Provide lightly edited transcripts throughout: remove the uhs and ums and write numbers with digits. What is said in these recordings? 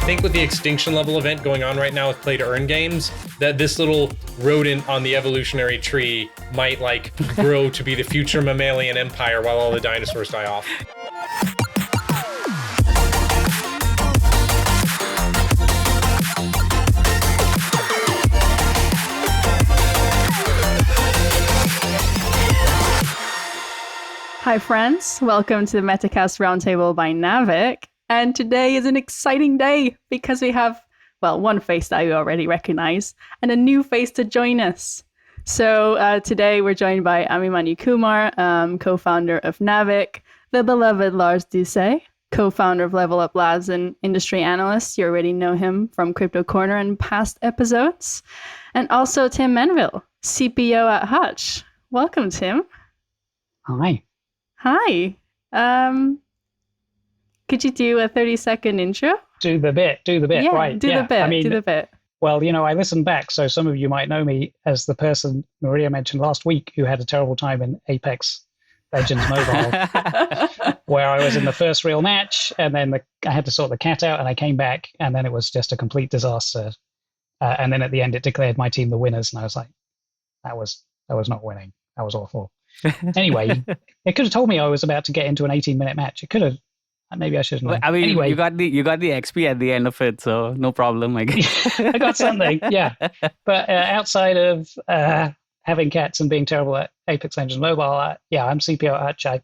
think with the extinction level event going on right now with play to earn games, that this little rodent on the evolutionary tree might like grow to be the future mammalian empire while all the dinosaurs die off. Hi friends, welcome to the Metacast Roundtable by Naavik. And today is an exciting day because we have, well, one face that you already recognize and a new face to join us. So today we're joined by Abhimanyu Kumar, co-founder of Naavik, the beloved Lars Doucet, co-founder of Level Up Labs and industry analyst. You already know him from Crypto Corner and past episodes. And also Tim Mannveille, CPO at Hutch. Welcome, Tim. Hi. Hi. Could you do a 30-second intro? Do the bit, yeah, right. Do the bit. Well, I listened back, so some of you might know me as the person Maria mentioned last week who had a terrible time in Apex Legends Mobile, where I was in the first real match, and then I had to sort the cat out, and I came back, and then it was just a complete disaster. And then at the end, it declared my team the winners, and I was like, that was not winning. That was awful. Anyway, it could have told me I was about to get into an 18-minute match. It could have. Maybe I shouldn't have. I mean, anyway, you got the XP at the end of it, so no problem, I guess. I got something, yeah. But outside of having cats and being terrible at Apex Legends Mobile, I'm CPO at Hutch. I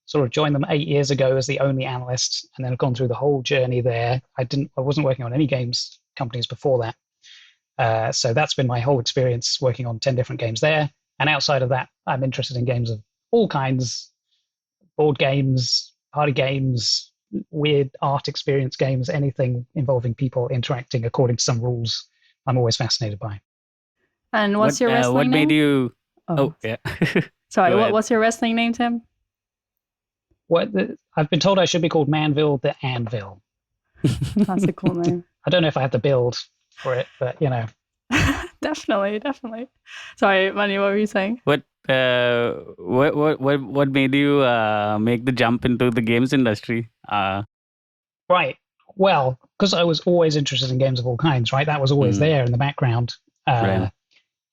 sort of joined them 8 years ago as the only analyst, and then I've gone through the whole journey there. I wasn't working on any games companies before that. So that's been my whole experience working on 10 different games there. And outside of that, I'm interested in games of all kinds, board games, party games, weird art experience games, anything involving people interacting according to some rules, I'm always fascinated by. And what's your wrestling what name? Made you... Oh, yeah. Sorry, what's your wrestling name, Tim? I've been told I should be called Mannveille the Anvil. That's a cool name. I don't know if I have the build for it, but Definitely. Sorry, Manu, what were you saying? What made you make the jump into the games industry? Right. Well, because I was always interested in games of all kinds, right? That was always there in the background. Right.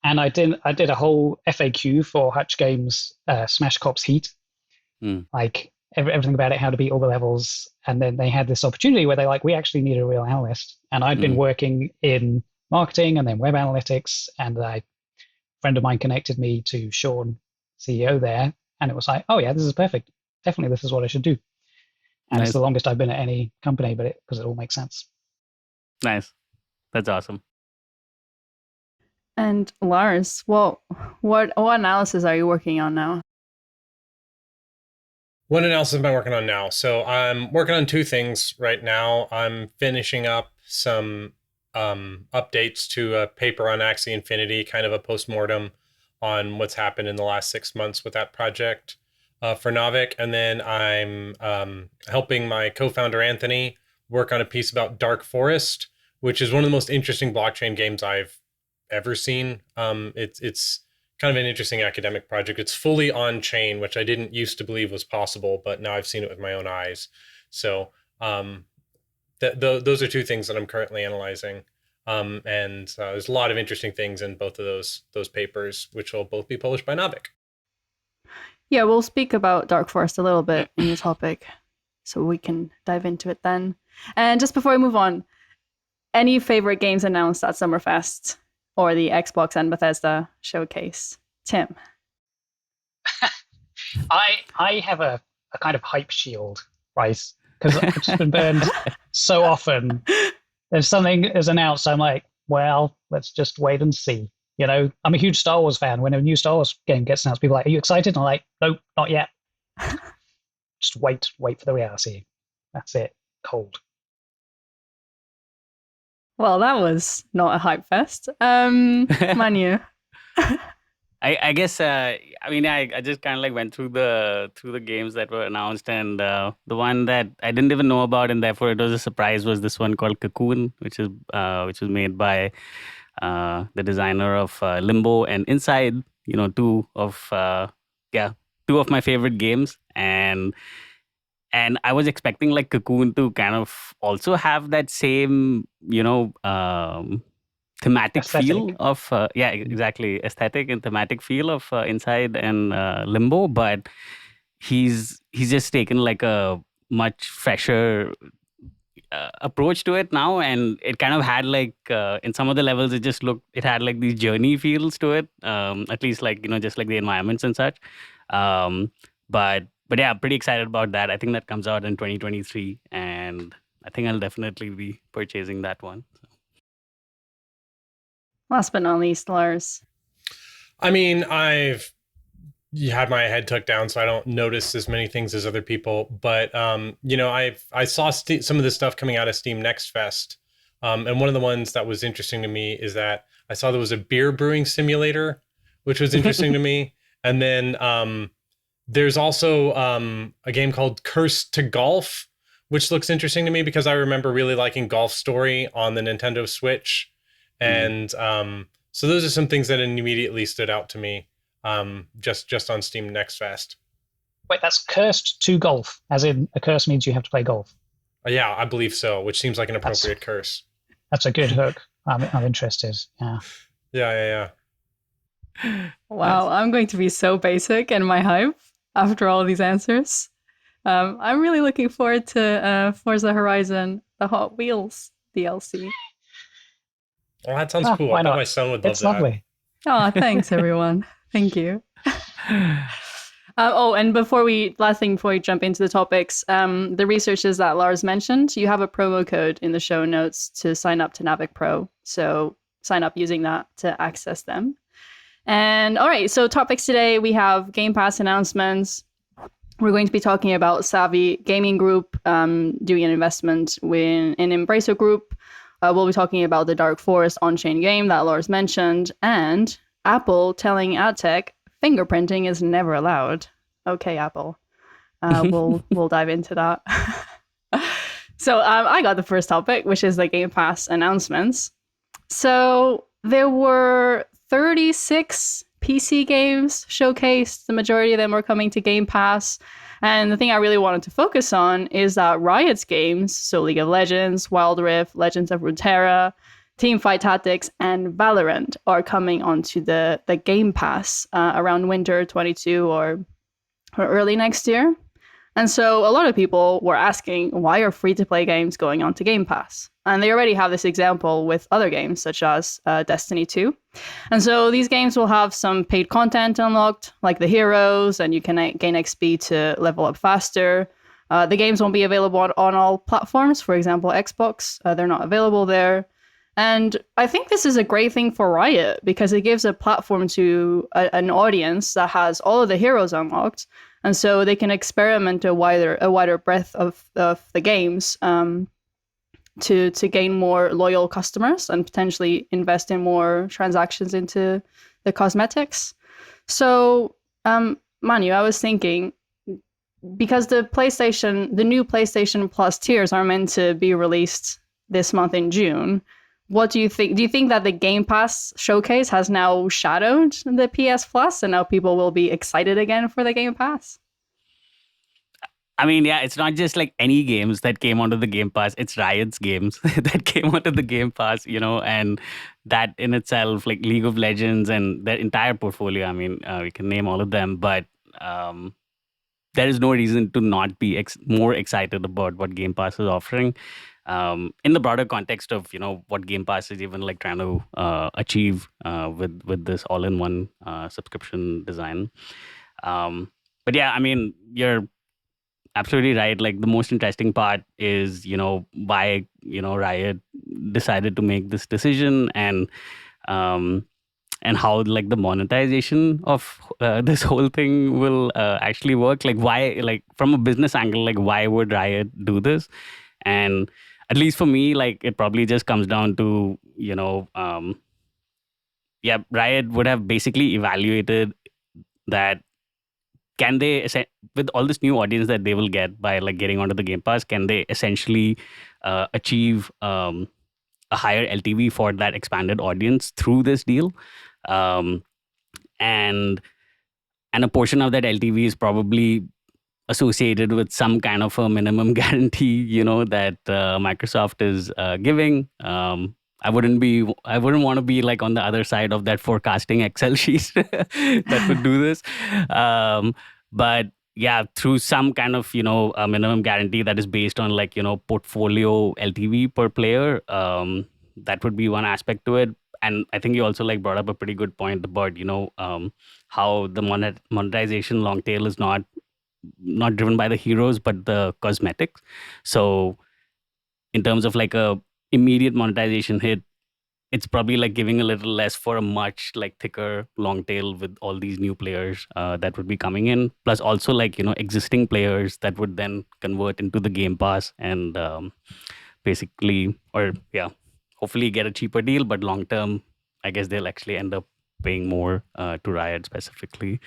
And I did a whole FAQ for Hutch Games Smash Cops Heat. Like everything about it, how to beat all the levels. And then they had this opportunity where we actually need a real analyst. And I'd been working in marketing and then web analytics, and a friend of mine connected me to Sean, CEO there, and it was like, oh yeah, this is perfect. Definitely, this is what I should do. And It's the longest I've been at any company, because it all makes sense. Nice, that's awesome. And Lars, what analysis are you working on now? What analysis am I working on now? So I'm working on two things right now. I'm finishing up some updates to a paper on Axie Infinity, kind of a postmortem on what's happened in the last 6 months with that project for Naavik. And then I'm helping my co-founder Anthony work on a piece about Dark Forest, which is one of the most interesting blockchain games I've ever seen. It's kind of an interesting academic project. It's fully on chain, which I didn't used to believe was possible, but now I've seen it with my own eyes. So those are two things that I'm currently analyzing. And there's a lot of interesting things in both of those papers, which will both be published by Naavik. Yeah, we'll speak about Dark Forest a little bit in the topic, so we can dive into it then. And just before we move on, any favorite games announced at Summerfest or the Xbox and Bethesda showcase? Tim? I have a kind of hype shield, right? Because I've just been burned so often. If something is announced, I'm like, well, let's just wait and see. I'm a huge Star Wars fan. When a new Star Wars game gets announced, people are like, are you excited? And I'm like, nope, not yet. Just wait for the reality. That's it. Cold. Well, that was not a hype fest. Manu? I guess I just kind of went through the games that were announced, and the one that I didn't even know about, and therefore it was a surprise, was this one called Cocoon, which was made by the designer of Limbo and Inside. Two of my favorite games, and And I was expecting like Cocoon to kind of also have that same, thematic Aesthetic. feel of exactly, aesthetic and thematic feel of Inside and Limbo, but he's just taken like a much fresher approach to it now, and it kind of had like in some of the levels it had like these journey feels to it, at least like just like the environments and such. But yeah, pretty excited about that. I think that comes out in 2023, and I think I'll definitely be purchasing that one. Last but not least, Lars. I mean, I've had my head tucked down, so I don't notice as many things as other people. But I saw some of the stuff coming out of Steam Next Fest, and one of the ones that was interesting to me is that I saw there was a beer brewing simulator, which was interesting to me. And then there's also a game called Cursed to Golf, which looks interesting to me because I remember really liking Golf Story on the Nintendo Switch. And so those are some things that immediately stood out to me just on Steam Next Fest. Wait, that's Cursed to Golf, as in a curse means you have to play golf. Yeah, I believe so, which seems like an appropriate curse. That's a good hook. I'm interested. Yeah. Yeah. Wow, I'm going to be so basic in my hype after all these answers. I'm really looking forward to Forza Horizon, the Hot Wheels DLC. Well, that sounds cool. Why I not? thought my son would love It's that. lovely. Oh, thanks everyone. Thank you. And last thing before we jump into the topics, the researches that Lars mentioned, you have a promo code in the show notes to sign up to Naavik Pro. So sign up using that to access them. And all right, so topics today, we have Game Pass announcements. We're going to be talking about Savvy Gaming Group doing an investment in Embracer Group. We'll be talking about the Dark Forest on-chain game that Lars mentioned, and Apple telling AdTech fingerprinting is never allowed. Okay, Apple. We'll dive into that. So I got the first topic, which is the Game Pass announcements. So there were 36 PC games showcased. The majority of them were coming to Game Pass. And the thing I really wanted to focus on is that Riot's games, so League of Legends, Wild Rift, Legends of Runeterra, Teamfight Tactics, and Valorant are coming onto the Game Pass around winter 22 or early next year. And so a lot of people were asking, why are free-to-play games going onto Game Pass? And they already have this example with other games, such as Destiny 2. And so these games will have some paid content unlocked, like the heroes, and you can gain XP to level up faster. The games won't be available on all platforms. For example, Xbox, they're not available there. And I think this is a great thing for Riot because it gives a platform to an audience that has all of the heroes unlocked. And so they can experiment a wider breadth of the games to gain more loyal customers and potentially invest in more transactions into the cosmetics. So, Manu, I was thinking, because the new PlayStation Plus tiers are meant to be released this month in June, what do you think? Do you think that the Game Pass showcase has now shadowed the PS Plus and now people will be excited again for the Game Pass? I mean, yeah, it's not just like any games that came onto the Game Pass. It's Riot's games that came onto the Game Pass, and that in itself, like League of Legends and their entire portfolio. I mean, we can name all of them, but there is no reason to not be more excited about what Game Pass is offering. In the broader context of what Game Pass is even like trying to achieve with this all-in-one subscription design. But yeah, I mean, you're absolutely right. Like the most interesting part is why Riot decided to make this decision and how like the monetization of this whole thing will actually work. Like why, like from a business angle, like why would Riot do this? And at least for me, like it probably just comes down to, Riot would have basically evaluated that can they, with all this new audience that they will get by like getting onto the Game Pass, can they essentially achieve a higher LTV for that expanded audience through this deal? And a portion of that LTV is probably associated with some kind of a minimum guarantee, that Microsoft is giving. I wouldn't want to be like on the other side of that forecasting Excel sheet that would do this. But yeah, through some kind of, a minimum guarantee that is based on like, portfolio LTV per player, that would be one aspect to it. And I think you also like brought up a pretty good point about, how the monetization long tail is not driven by the heroes, but the cosmetics. So in terms of like a immediate monetization hit, it's probably like giving a little less for a much like thicker long tail with all these new players that would be coming in, plus also like existing players that would then convert into the Game Pass and basically, or yeah, hopefully get a cheaper deal, but long term I guess they'll actually end up paying more to Riot specifically.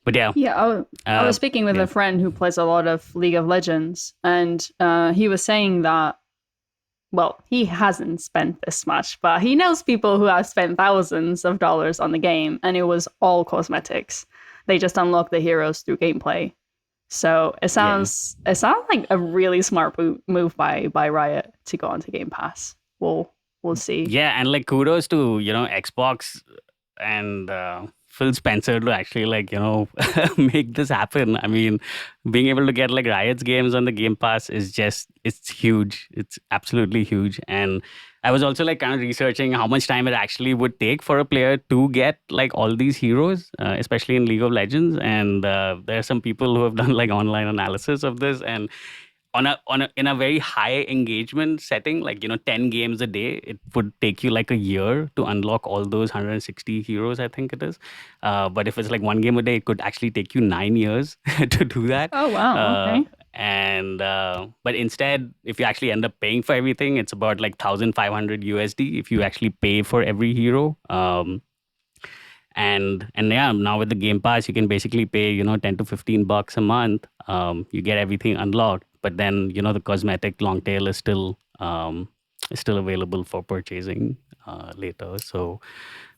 But yeah, I was speaking with a friend who plays a lot of League of Legends, and he was saying that, well, he hasn't spent this much, but he knows people who have spent thousands of dollars on the game, and it was all cosmetics. They just unlock the heroes through gameplay. So it sounds like a really smart move by Riot to go onto Game Pass. We'll see. Yeah, and like kudos to Xbox and Phil Spencer to actually like make this happen. I mean, being able to get like Riot's games on the Game Pass is it's huge. It's absolutely huge. And I was also like kind of researching how much time it actually would take for a player to get like all these heroes, especially in League of Legends. And there are some people who have done like online analysis of this, and in a very high engagement setting, like 10 games a day, it would take you like a year to unlock all those 160 heroes, I think it is. But if it's like one game a day, it could actually take you 9 years to do that. Oh wow, okay. And but instead, if you actually end up paying for everything, it's about like 1,500 USD if you actually pay for every hero. And yeah, now with the Game Pass, you can basically pay 10 to 15 bucks a month. You get everything unlocked, but then the cosmetic long tail is still available for purchasing later. So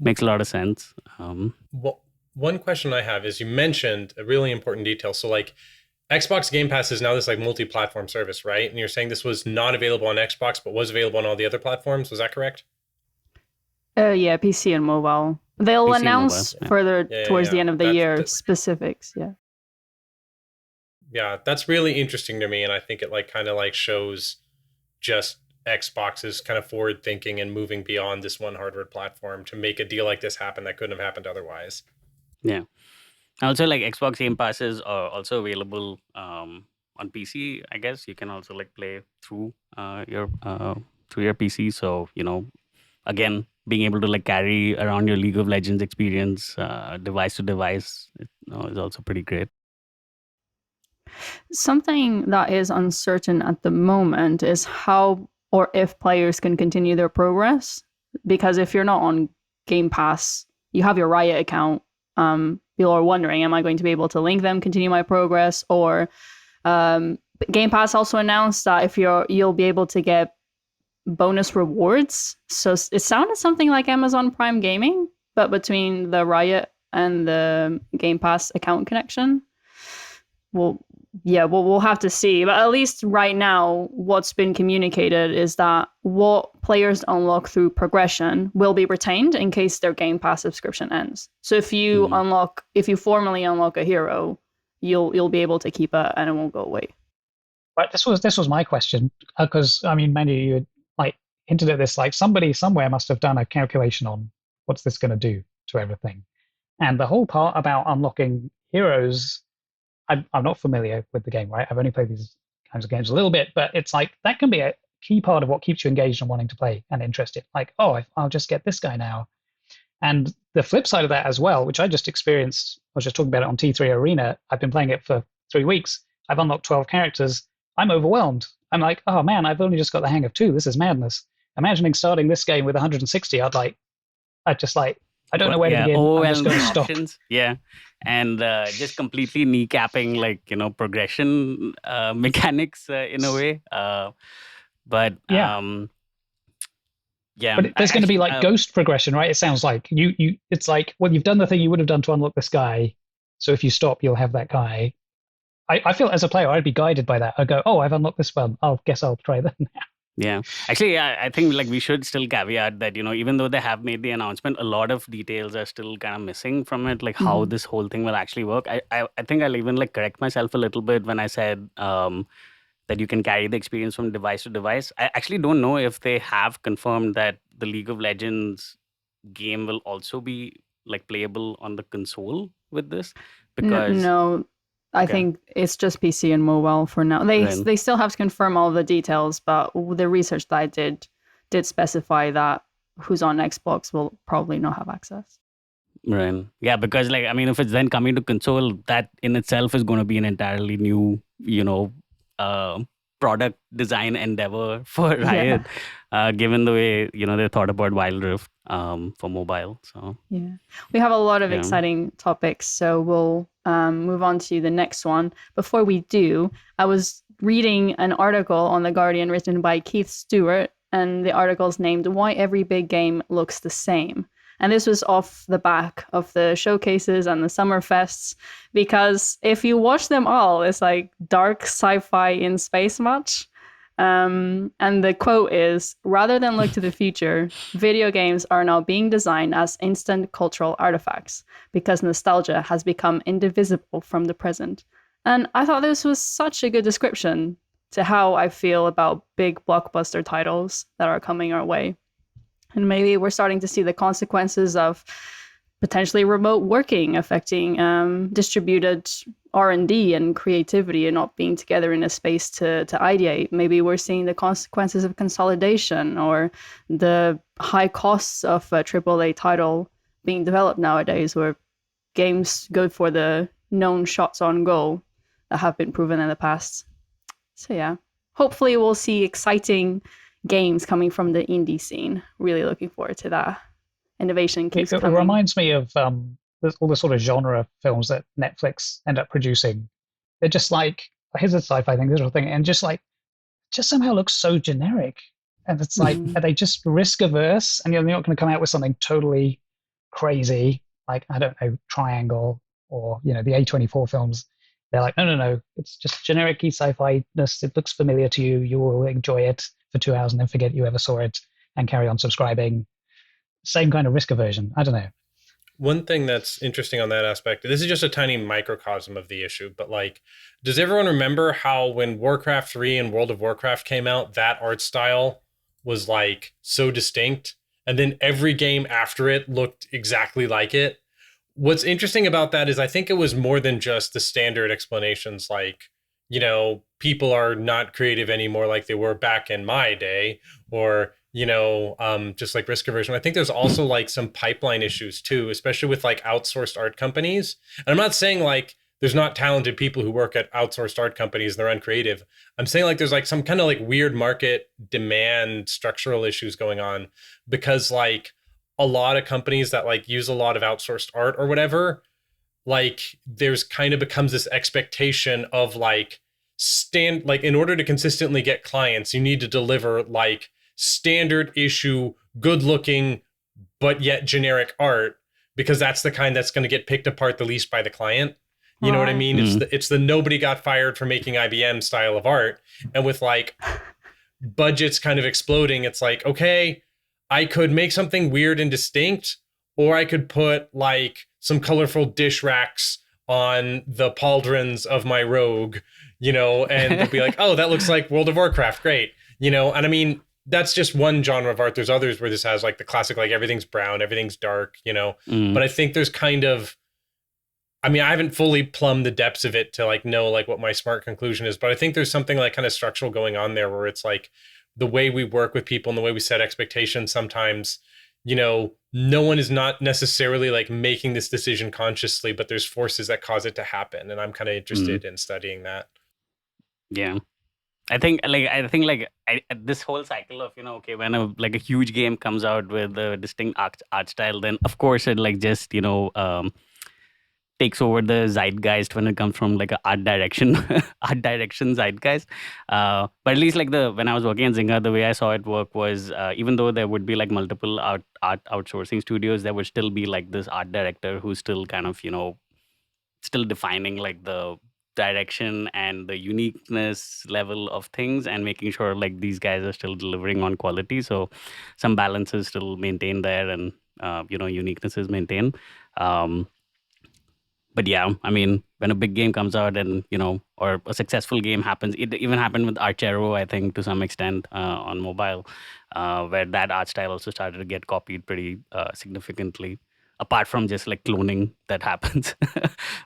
makes a lot of sense. Well, one question I have is, you mentioned a really important detail. So like Xbox Game Pass is now this like multi-platform service, right? And you're saying this was not available on Xbox, but was available on all the other platforms. Was that correct? Yeah, PC and mobile. They'll PC and announce mobile, yeah. further towards the end of the year specifics. Yeah. Yeah, that's really interesting to me, and I think it like kind of like shows just Xbox's kind of forward thinking and moving beyond this one hardware platform to make a deal like this happen that couldn't have happened otherwise. Yeah. Also, like Xbox Game Passes are also available on PC. I guess you can also like play through your PC. So again, being able to like carry around your League of Legends experience device to device is also pretty great. Something that is uncertain at the moment is how or if players can continue their progress. Because if you're not on Game Pass, you have your Riot account. People are wondering, am I going to be able to link them, continue my progress? Or Game Pass also announced that you'll be able to get bonus rewards. So it sounded something like Amazon Prime Gaming, but between the Riot and the Game Pass account connection. We'll have to see. But at least right now, what's been communicated is that what players unlock through progression will be retained in case their Game Pass subscription ends. So if you formally unlock a hero, you'll be able to keep it and it won't go away. Right. This was my question, because I mean, Manu, you had like hinted at this. Like somebody somewhere must have done a calculation on what's this going to do to everything, and the whole part about unlocking heroes. I'm not familiar with the game, right? I've only played these kinds of games a little bit, but it's like that can be a key part of what keeps you engaged and wanting to play and interested. Like, oh, I'll just get this guy now. And the flip side of that as well, which I just experienced, I was just talking about it on T3 Arena. I've been playing it for 3 weeks. I've unlocked 12 characters. I'm overwhelmed. I'm like, oh man, I've only just got the hang of 2. This is madness. Imagining starting this game with 160, I don't know where to begin. I'm just going to stop. Options. Yeah. And just completely kneecapping like, progression mechanics in a way. But yeah. But there's going to be like ghost progression, right? It sounds like it's like, well, you've done the thing you would have done to unlock this guy. So if you stop, you'll have that guy. I feel as a player, I'd be guided by that. I go, oh, I've unlocked this one. I'll guess I'll try that now. Yeah. Actually, I think like we should still caveat that, even though they have made the announcement, a lot of details are still kind of missing from it, like how this whole thing will actually work. I think I'll even like correct myself a little bit when I said that you can carry the experience from device to device. I actually don't know if they have confirmed that the League of Legends game will also be like playable on the console with this, because No, I Okay. think it's just PC and mobile for now. Then- They still have to confirm all the details, but the research that I did specify that who's on Xbox will probably not have access. Right. Yeah, because like I mean, if it's then coming to console, that in itself is going to be an entirely new, product design endeavor for Riot, given the way they thought about Wild Rift for mobile. So Yeah, we have a lot of Yeah. exciting topics, so we'll move on to the next one. Before we do, I was reading an article on The Guardian written by Keith Stewart, and the article's named Why Every Big Game Looks the Same. And this was off the back of the showcases and the summer fests, because if you watch them all, it's like dark sci-fi in space much. And the quote is, rather than look to the future, video games are now being designed as instant cultural artifacts because nostalgia has become indivisible from the present. And I thought this was such a good description to how I feel about big blockbuster titles that are coming our way. And maybe we're starting to see the consequences of potentially remote working affecting distributed R&D and creativity and not being together in a space to ideate. Maybe we're seeing the consequences of consolidation or the high costs of a AAA title being developed nowadays, where games go for the known shots on goal that have been proven in the past. So yeah, hopefully we'll see exciting games coming from the indie scene. Really looking forward to that. Innovation keeps It coming. reminds me of all the sort of genre films that Netflix end up producing. They're just like, here's a sci-fi thing, this sort of thing, and just somehow looks so generic. And it's like, are they just risk averse? And you're not going to come out with something totally crazy, like, I don't know, Triangle or, the A24 films. They're like, no, it's just generic sci-fi-ness. It looks familiar to you. You will enjoy it for 2 hours and then forget you ever saw it and carry on subscribing. Same kind of risk aversion. I don't know. One thing that's interesting on that aspect, this is just a tiny microcosm of the issue, but like, does everyone remember how when Warcraft 3 and World of Warcraft came out, that art style was like so distinct, and then every game after it looked exactly like it? What's interesting about that is I think it was more than just the standard explanations like, people are not creative anymore like they were back in my day, or just like risk aversion. I think there's also like some pipeline issues too, especially with like outsourced art companies. And I'm not saying like there's not talented people who work at outsourced art companies and they're uncreative. I'm saying like there's like some kind of like weird market demand structural issues going on, because like a lot of companies that like use a lot of outsourced art or whatever, like there's kind of becomes this expectation of like in order to consistently get clients, you need to deliver like standard issue, good looking, but yet generic art, because that's the kind that's going to get picked apart the least by the client. You know what I mean? It's the nobody got fired for making IBM style of art. And with like budgets kind of exploding, it's like, okay, I could make something weird and distinct, or I could put like some colorful dish racks on the pauldrons of my rogue, and they'll be like, oh, that looks like World of Warcraft. Great. And I mean, that's just one genre of art. There's others where this has like the classic, like everything's brown, everything's dark, but I think there's kind of, I mean, I haven't fully plumbed the depths of it to like know like what my smart conclusion is, but I think there's something like kind of structural going on there where it's like the way we work with people and the way we set expectations sometimes, no one is not necessarily like making this decision consciously, but there's forces that cause it to happen. And I'm kind of interested in studying that. Yeah. I think this whole cycle of, okay, when a huge game comes out with a distinct art style, then of course it like just, takes over the zeitgeist when it comes from like a art direction zeitgeist. But at least like when I was working in Zynga, the way I saw it work was even though there would be like multiple art outsourcing studios, there would still be like this art director who's still kind of, still defining like the direction and the uniqueness level of things, and making sure like these guys are still delivering on quality. So some balance is still maintained there, and uniqueness is maintained. Um, but yeah, I mean, when a big game comes out and, or a successful game happens, it even happened with Archero, I think, to some extent on mobile, where that art style also started to get copied pretty significantly, apart from just like cloning that happens.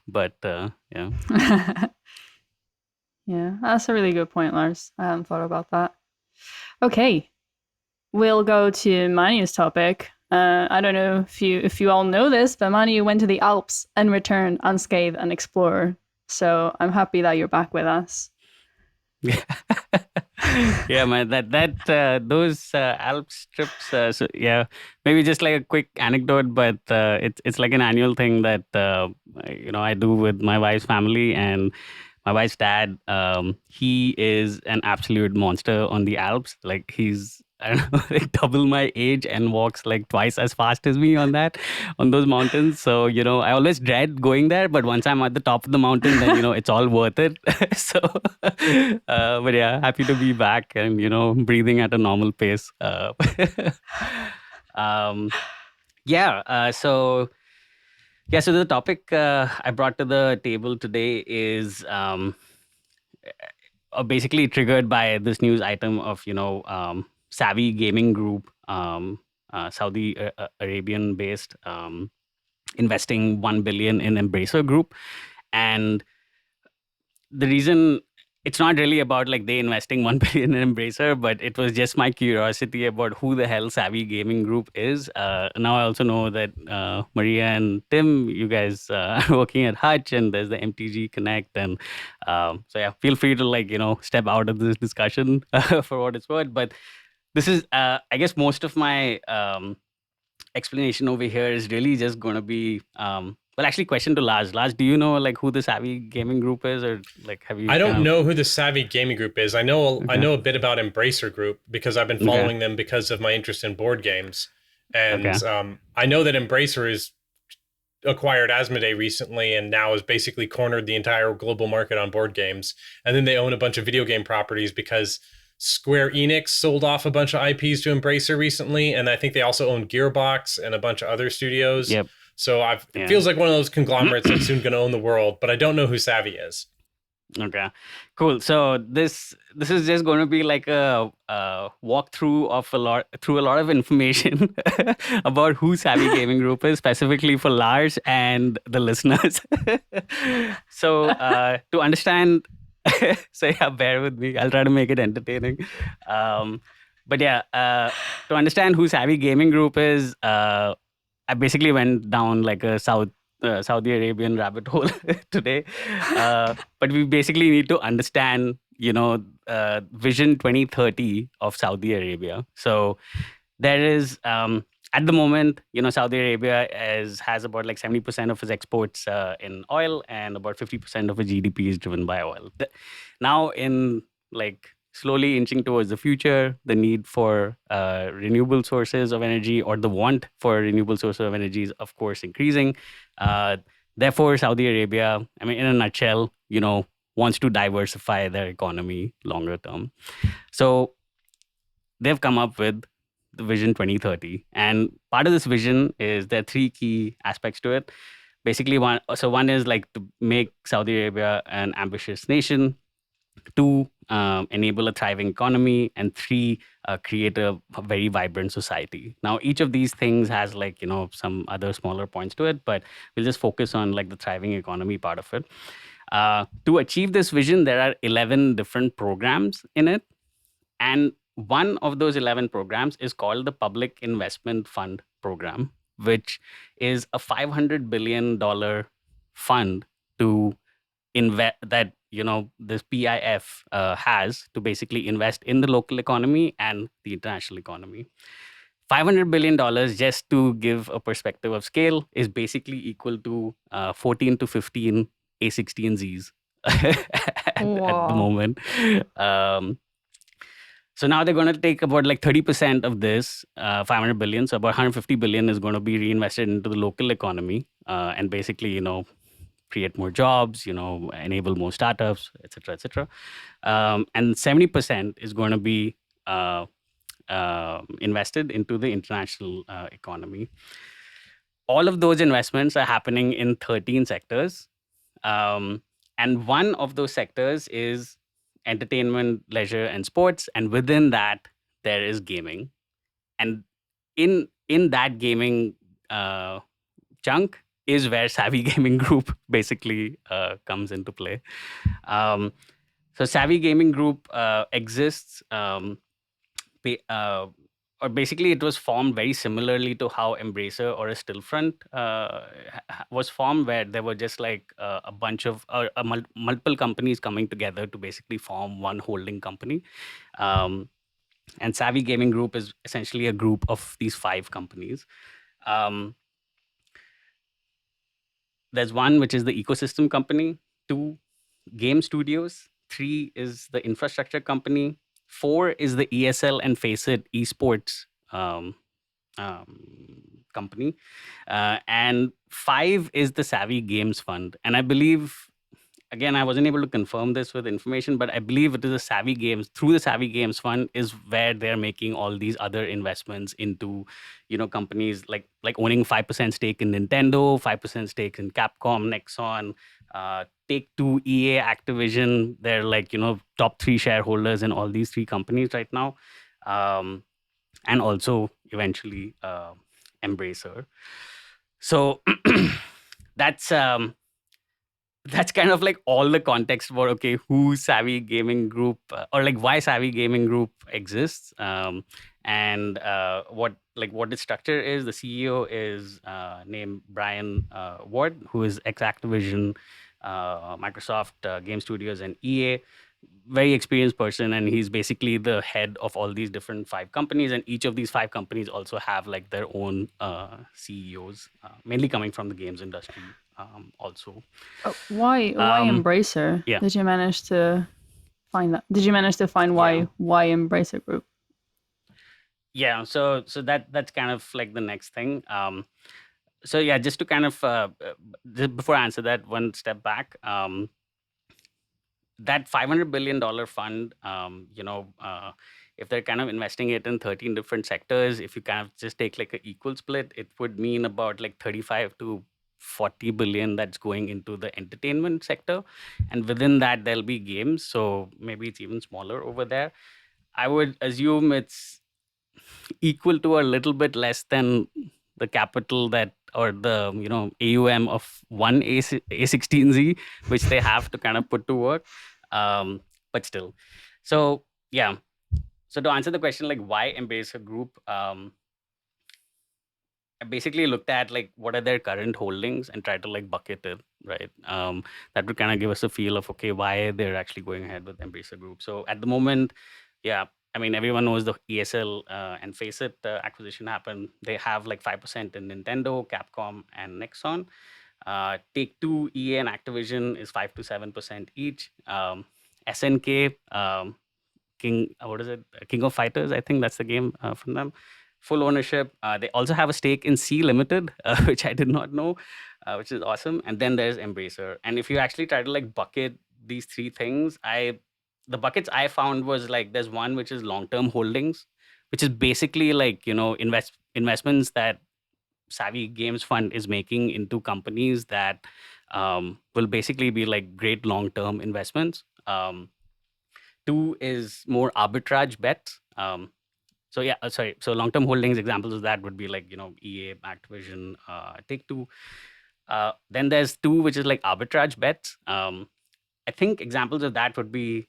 But yeah. Yeah, that's a really good point, Lars. I hadn't thought about that. Okay, we'll go to Manu's topic. I don't know if you all know this, but Manu went to the Alps and returned unscathed an explorer. So I'm happy that you're back with us. Yeah, man, those Alps trips. So yeah, maybe just like a quick anecdote, but it's like an annual thing that I do with my wife's family. And my wife's dad, he is an absolute monster on the Alps. Like he's, I don't know, like double my age and walks like twice as fast as me on those mountains. So, I always dread going there, but once I'm at the top of the mountain, then, it's all worth it. So, but yeah, happy to be back and, breathing at a normal pace. So the topic I brought to the table today is basically triggered by this news item of, Savvy Gaming Group, Saudi Arabian based, investing 1 billion in Embracer Group. And the reason it's not really about like they investing 1 billion in Embracer, but it was just my curiosity about who the hell Savvy Gaming Group is. Now I also know that Maria and Tim, you guys are working at Hutch, and there's the MTG Connect. And so yeah, feel free to step out of this discussion for what it's worth. But this is, I guess most of my explanation over here is really just going to be, actually, question to Lars. Lars, do you know like who the Savvy Gaming Group is, or like have you? I don't know who the Savvy Gaming Group is. I know a bit about Embracer Group because I've been following them because of my interest in board games, and I know that Embracer is acquired Asmodee recently and now has basically cornered the entire global market on board games. And then they own a bunch of video game properties because Square Enix sold off a bunch of IPs to Embracer recently, and I think they also own Gearbox and a bunch of other studios. Yep. So it feels like one of those conglomerates that's soon going to own the world, but I don't know who Savvy is. Okay, cool. So this is just going to be like a walkthrough of a lot of information about who Savvy Gaming Group is, specifically for Lars and the listeners. So to understand, so yeah, bear with me. I'll try to make it entertaining. But yeah, to understand who Savvy Gaming Group is, I basically went down like a Saudi Arabian rabbit hole today. But we basically need to understand, Vision 2030 of Saudi Arabia. So there is, at the moment, Saudi Arabia has about like 70% of its exports in oil, and about 50% of its GDP is driven by oil. Now in like slowly inching towards the future, the need for renewable sources of energy, or the want for renewable sources of energy, is of course increasing. Therefore, Saudi Arabia, I mean, in a nutshell, wants to diversify their economy longer term. So they've come up with the Vision 2030. And part of this vision is there are three key aspects to it. Basically, one is like to make Saudi Arabia an ambitious nation. 2, enable a thriving economy, and 3, create a very vibrant society. Now, each of these things has like, some other smaller points to it, but we'll just focus on like the thriving economy part of it. To achieve this vision, there are 11 different programs in it. And one of those 11 programs is called the Public Investment Fund Program, which is a $500 billion fund to invest that this PIF has to basically invest in the local economy and the international economy. $500 billion, just to give a perspective of scale, is basically equal to 14 to 15 A16Zs at the moment. So now they're going to take about like 30% of this 500 billion. So about 150 billion is going to be reinvested into the local economy, and basically, create more jobs, enable more startups, etc., etc. And 70% is going to be invested into the international economy. All of those investments are happening in 13 sectors. And one of those sectors is entertainment, leisure, and sports. And within that, there is gaming. And in that gaming chunk is where Savvy Gaming Group basically comes into play. So Savvy Gaming Group exists, or basically it was formed very similarly to how Embracer or a Stillfront was formed, where there were just like a bunch of multiple companies coming together to basically form one holding company. And Savvy Gaming Group is essentially a group of these 5 companies. There's one which is the ecosystem company, 2 game studios, 3 is the infrastructure company, 4 is the ESL and Faceit esports company, and 5 is the Savvy Games Fund. And I believe, again, I wasn't able to confirm this with information, but I believe it is the Savvy Games, through the Savvy Games Fund is where they're making all these other investments into, companies like owning 5% stake in Nintendo, 5% stake in Capcom, Nexon, Take-Two, EA, Activision. They're like, top 3 shareholders in all these 3 companies right now. And also eventually Embracer. So that's kind of like all the context for who Savvy Gaming Group or like why Savvy Gaming Group exists, and what its structure is. The CEO is named Brian Ward, who is ex-Activision, Microsoft Game Studios, and EA. Very experienced person, and he's basically the head of all these different 5 companies, and each of these 5 companies also have like their own CEOs, mainly coming from the games industry. Also, why Embracer? Yeah. Did you manage to find that? Did you manage to find why Embracer Group? Yeah, so that's kind of like the next thing. So yeah, just to kind of just before I answer that, one step back. That $500 billion fund, if they're kind of investing it in 13 different sectors, if you kind of just take like an equal split, it would mean about like 35 to 40 billion that's going into the entertainment sector. And within that, there'll be games. So maybe it's even smaller over there. I would assume it's equal to a little bit less than the capital that, or the AUM of one A16Z, which they have to kind of put to work. But still, so yeah. So to answer the question, like why Embracer Group, I basically looked at like what are their current holdings and tried to like bucket it, right? That would kind of give us a feel of why they're actually going ahead with Embracer Group. So at the moment, yeah, I mean, everyone knows the ESL and Faceit acquisition happened. They have like 5% in Nintendo, Capcom, and Nexon. Take-Two, EA, and Activision is 5 to 7% each. SNK, King of Fighters, I think that's the game from them. Full ownership. They also have a stake in C Limited, which I did not know, which is awesome. And then there's Embracer. And if you actually try to like bucket these 3 things, the buckets I found was like there's one which is long-term holdings, which is basically like investments that Savvy Games Fund is making into companies that will basically be like great long-term investments. 2 is more arbitrage bets. So long-term holdings, examples of that would be like EA, Activision, Take-Two. Then there's 2 which is like arbitrage bets. I think examples of that would be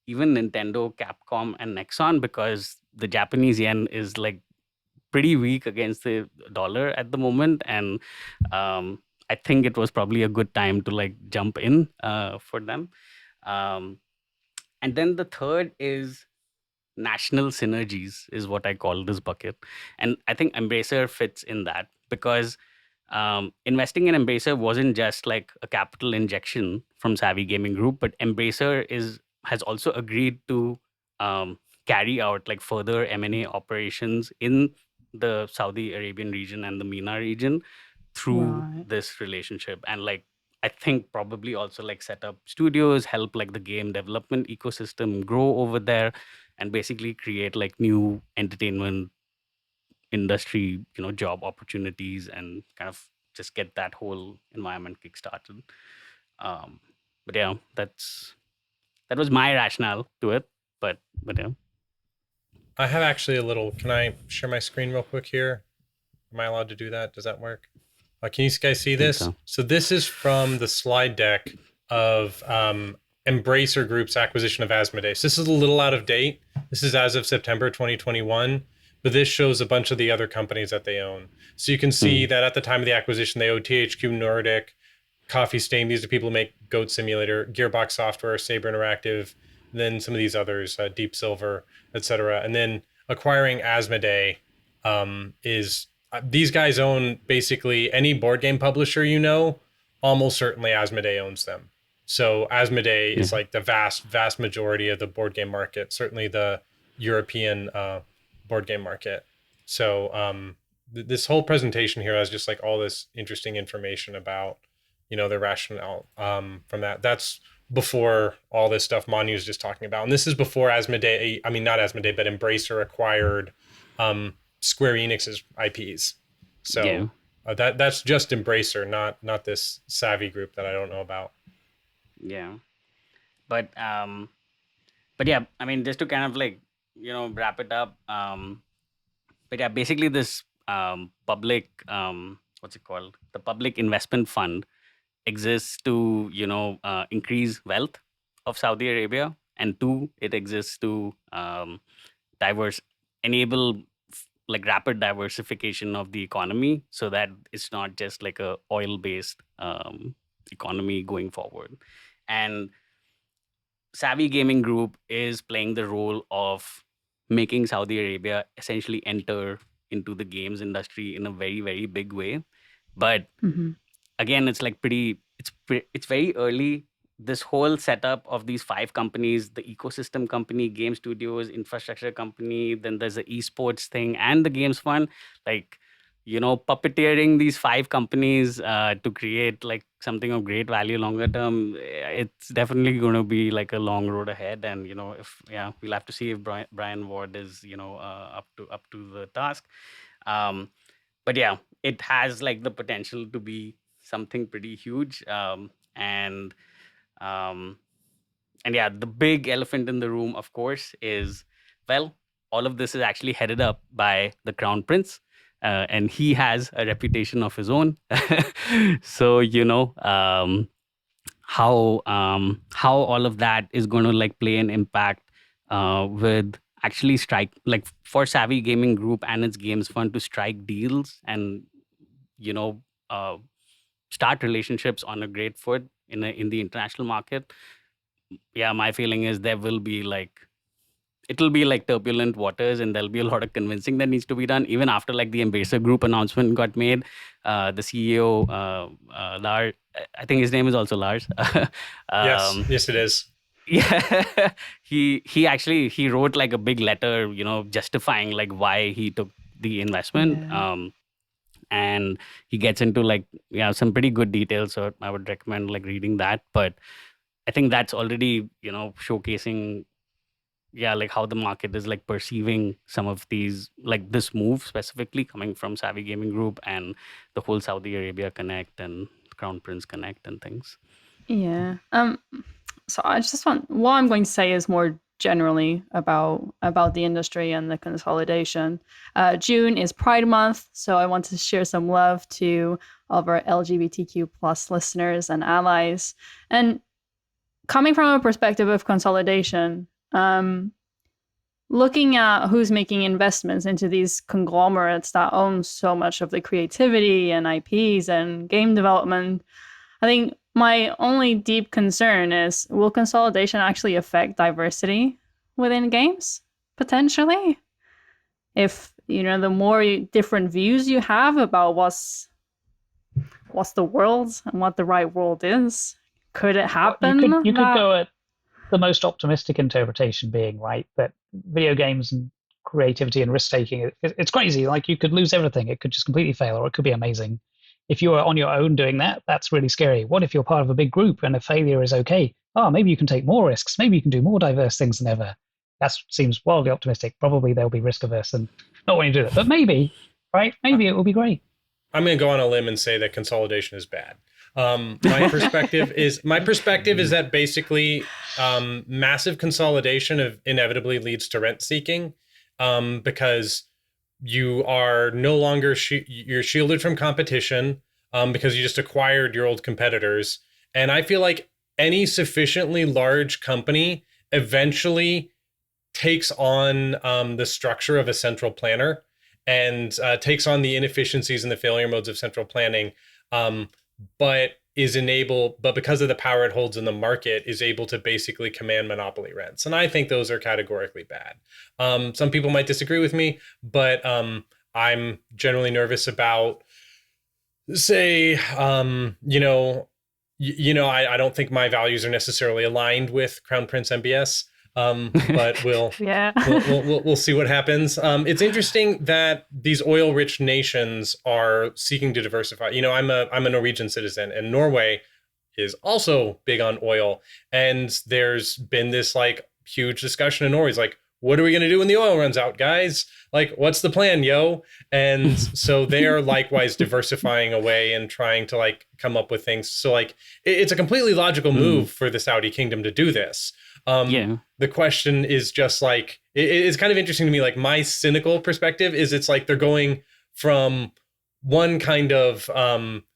even Nintendo, Capcom, and Nexon, because the Japanese yen is like pretty weak against the dollar at the moment, and I think it was probably a good time to like jump in for them. And then the third is national synergies, is what I call this bucket, and I think Embracer fits in that because investing in Embracer wasn't just like a capital injection from Savvy Gaming Group, but Embracer has also agreed to carry out like further M&A operations in the Saudi Arabian region and the MENA region through this relationship. And like I think probably also like set up studios, help like the game development ecosystem grow over there, and basically create like new entertainment industry, job opportunities, and kind of just get that whole environment kickstarted. Um, but yeah, that was my rationale to it. But yeah. I have actually a little. Can I share my screen real quick here? Am I allowed to do that? Does that work? Can you guys see think this? so. So this is from the slide deck of Embracer Group's acquisition of Asmodeus. This is a little out of date. This is as of September 2021, but this shows a bunch of the other companies that they own. So you can see that at the time of the acquisition, they own THQ Nordic, Coffee Stain. These are people who make Goat Simulator, Gearbox Software, Saber Interactive, then some of these others, Deep Silver, etc. And then acquiring Asmodee is these guys own basically any board game publisher almost certainly Asmodee owns them. So Asmodee is like the vast majority of the board game market, certainly the European board game market. So this whole presentation here has just like all this interesting information about, the rationale from that. That's before all this stuff Manu was just talking about. And this is before Asmodee, not Asmodee, but Embracer acquired Square Enix's IPs. So that's just Embracer, not this Savvy group that I don't know about. Yeah. But yeah, just to kind of like, wrap it up. But yeah, basically this public, what's it called? The public investment fund exists to, increase wealth of Saudi Arabia. And two, it exists to enable like rapid diversification of the economy, so that it's not just like a oil-based economy going forward. And Savvy Gaming Group is playing the role of making Saudi Arabia essentially enter into the games industry in a very, very big way. But again, it's like it's very early. This whole setup of these 5 companies, the ecosystem company, game studios, infrastructure company, then there's the esports thing and the games fund, like, puppeteering these 5 companies to create like something of great value longer term. It's definitely going to be like a long road ahead. And, we'll have to see if Brian Ward is, up to the task. But yeah, it has like the potential to be something pretty huge. And yeah, the big elephant in the room, of course, is, well, all of this is actually headed up by the Crown Prince, and he has a reputation of his own. So, how all of that is going to like play an impact with actually for Savvy Gaming Group and its games fund to strike deals and, start relationships on a great foot in the international market. Yeah, my feeling is it'll be like turbulent waters, and there'll be a lot of convincing that needs to be done. Even after like the Embracer Group announcement got made, the CEO, Lars, I think his name is also Lars. Yes, it is. Yeah, he wrote like a big letter, justifying like why he took the investment. Yeah. And he gets into like some pretty good details, so I would recommend like reading that. But I think that's already showcasing like how the market is like perceiving some of these, like this move specifically coming from Savvy Gaming Group and the whole Saudi Arabia Connect and Crown Prince Connect and things. Yeah. So I just what I'm going to say is more generally about the industry and the consolidation. June is Pride Month, so I want to share some love to all of our LGBTQ plus listeners and allies. And coming from a perspective of consolidation, looking at who's making investments into these conglomerates that own so much of the creativity and IPs and game development, I think my only deep concern is, will consolidation actually affect diversity within games, potentially? If, the more different views you have about what's the world and what the right world is, could it happen? You could go at the most optimistic interpretation being, right, that video games and creativity and risk-taking, it's crazy. Like, you could lose everything. It could just completely fail, or it could be amazing. if you're on your own doing that, that's really scary. What if you're part of a big group and a failure is okay? Oh, maybe you can take more risks. Maybe you can do more diverse things than ever. That seems wildly optimistic. Probably they'll be risk averse and not want to do that. But maybe, right? Maybe it will be great. I'm going to go on a limb and say that consolidation is bad. My perspective is that basically massive consolidation inevitably leads to rent seeking, because you are no longer you're shielded from competition, because you just acquired your old competitors. And I feel like any sufficiently large company eventually takes on the structure of a central planner and takes on the inefficiencies and the failure modes of central planning, but because of the power it holds in the market, is able to basically command monopoly rents. And I think those are categorically bad. Some people might disagree with me, but I'm generally nervous about, say, I don't think my values are necessarily aligned with Crown Prince MBS. But we'll see what happens. It's interesting that these oil-rich nations are seeking to diversify. I'm a Norwegian citizen, and Norway is also big on oil. And there's been this like huge discussion in Norway. It's like, what are we going to do when the oil runs out, guys? Like, what's the plan, yo? And so they're likewise diversifying away and trying to like come up with things. So like, it's a completely logical move for the Saudi kingdom to do this. The question is just like, it's kind of interesting to me. Like, my cynical perspective is it's like they're going from one kind of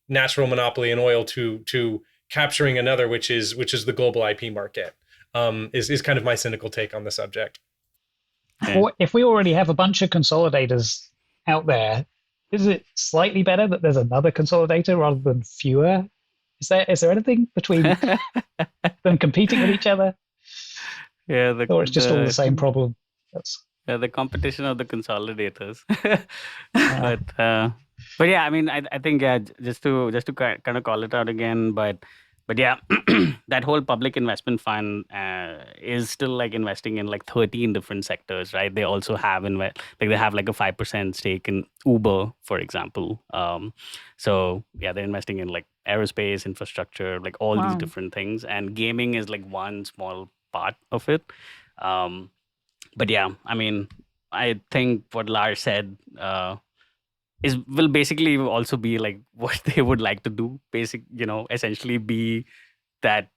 natural monopoly in oil to capturing another, which is the global IP market. Is kind of my cynical take on the subject. Or if we already have a bunch of consolidators out there, is it slightly better that there's another consolidator rather than fewer? Is there anything between them competing with each other? Yeah, or it's just all the same problem. The competition of the consolidators. But yeah, I mean, I think just to kind of call it out again, but yeah, that whole public investment fund is still like investing in like 13 different sectors, right? They also have they have like a 5% stake in Uber, for example. So yeah, they're investing in like aerospace, infrastructure, like all these different things, and gaming is like one small part of it. But yeah, I mean, I think what Lars said will basically also be like what they would like to do. Essentially be the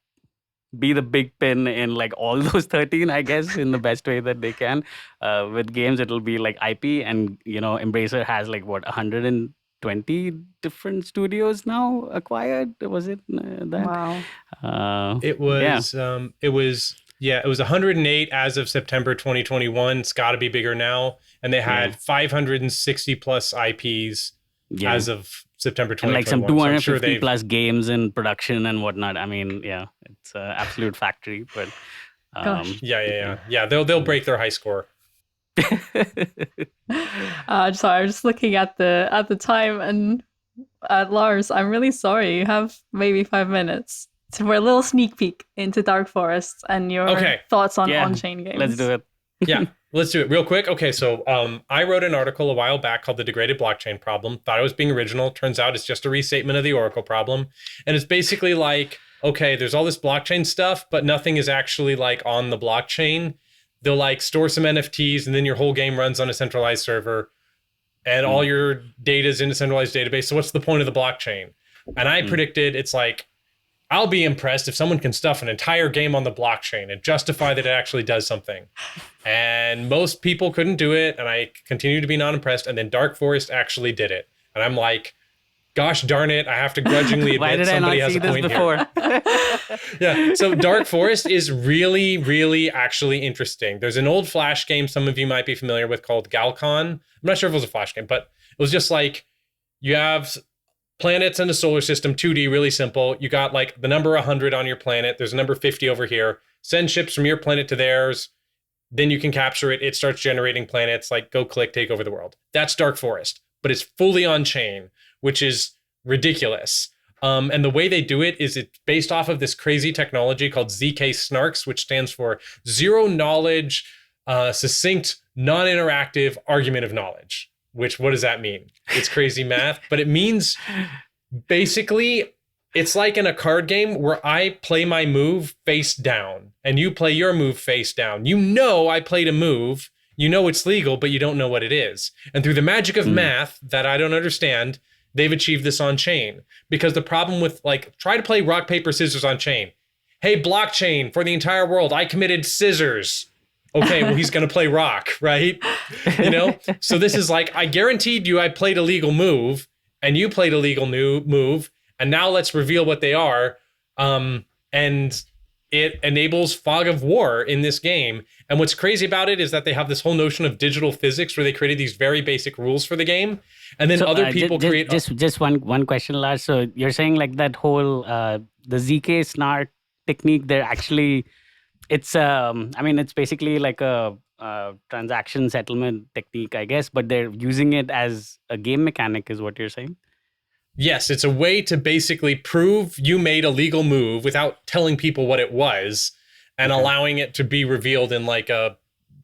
big pin in like all those 13, I guess, in the best way that they can. With games, it'll be like IP, and Embracer has like 120 different studios now acquired. Was it that? Wow. It was 108 as of September 2021. It's got to be bigger now. And they had 560 plus IPs as of September 2021. And like some 250 plus games in production and whatnot. I mean, yeah, it's an absolute factory. But yeah. They'll break their high score. Sorry, I'm just looking at the time, and Lars, I'm really sorry. You have maybe 5 minutes for a little sneak peek into Dark Forest and your thoughts on on-chain games. Let's do it. Yeah, let's do it real quick. Okay, so I wrote an article a while back called The Degraded Blockchain Problem. Thought I was being original. Turns out it's just a restatement of the Oracle problem. And it's basically like, okay, there's all this blockchain stuff, but nothing is actually like on the blockchain. They'll like store some NFTs, and then your whole game runs on a centralized server, and all your data is in a centralized database. So what's the point of the blockchain? And I predicted it's like, I'll be impressed if someone can stuff an entire game on the blockchain and justify that it actually does something. And most people couldn't do it, and I continue to be not impressed. And then Dark Forest actually did it. And I'm like, gosh darn it, I have to grudgingly admit somebody has a point here. Yeah, so Dark Forest is really, really actually interesting. There's an old Flash game some of you might be familiar with called Galcon. I'm not sure if it was a Flash game, but it was just like, you have planets in a solar system, 2D, really simple. You got like the number 100 on your planet. There's a number 50 over here. Send ships from your planet to theirs. Then you can capture it. It starts generating planets, like go click, take over the world. That's Dark Forest, but it's fully on chain, which is ridiculous. And the way they do it is it's based off of this crazy technology called ZK Snarks, which stands for Zero Knowledge, Succinct, Non-Interactive Argument of Knowledge. Which, what does that mean? It's crazy math, but it means Basically, it's like in a card game where I play my move face down and you play your move face down. You know I played a move, you know it's legal, but you don't know what it is. And through the magic of math that I don't understand, they've achieved this on chain. Because the problem with, like, try to play rock, paper, scissors on chain. Hey, blockchain, for the entire world, I committed scissors. Okay, well, he's going to play rock, right? You know? So this is like, I guaranteed you I played a legal move, and you played a legal new move, and now let's reveal what they are. And it enables fog of war in this game. And what's crazy about it is that they have this whole notion of digital physics where they created these very basic rules for the game. And then other people create... Just one question, Lars. So you're saying like that whole, the ZK snark technique, they're actually... It's it's basically like a transaction settlement technique, I guess, but they're using it as a game mechanic, is what you're saying? Yes, it's a way to basically prove you made a legal move without telling people what it was and allowing it to be revealed in like a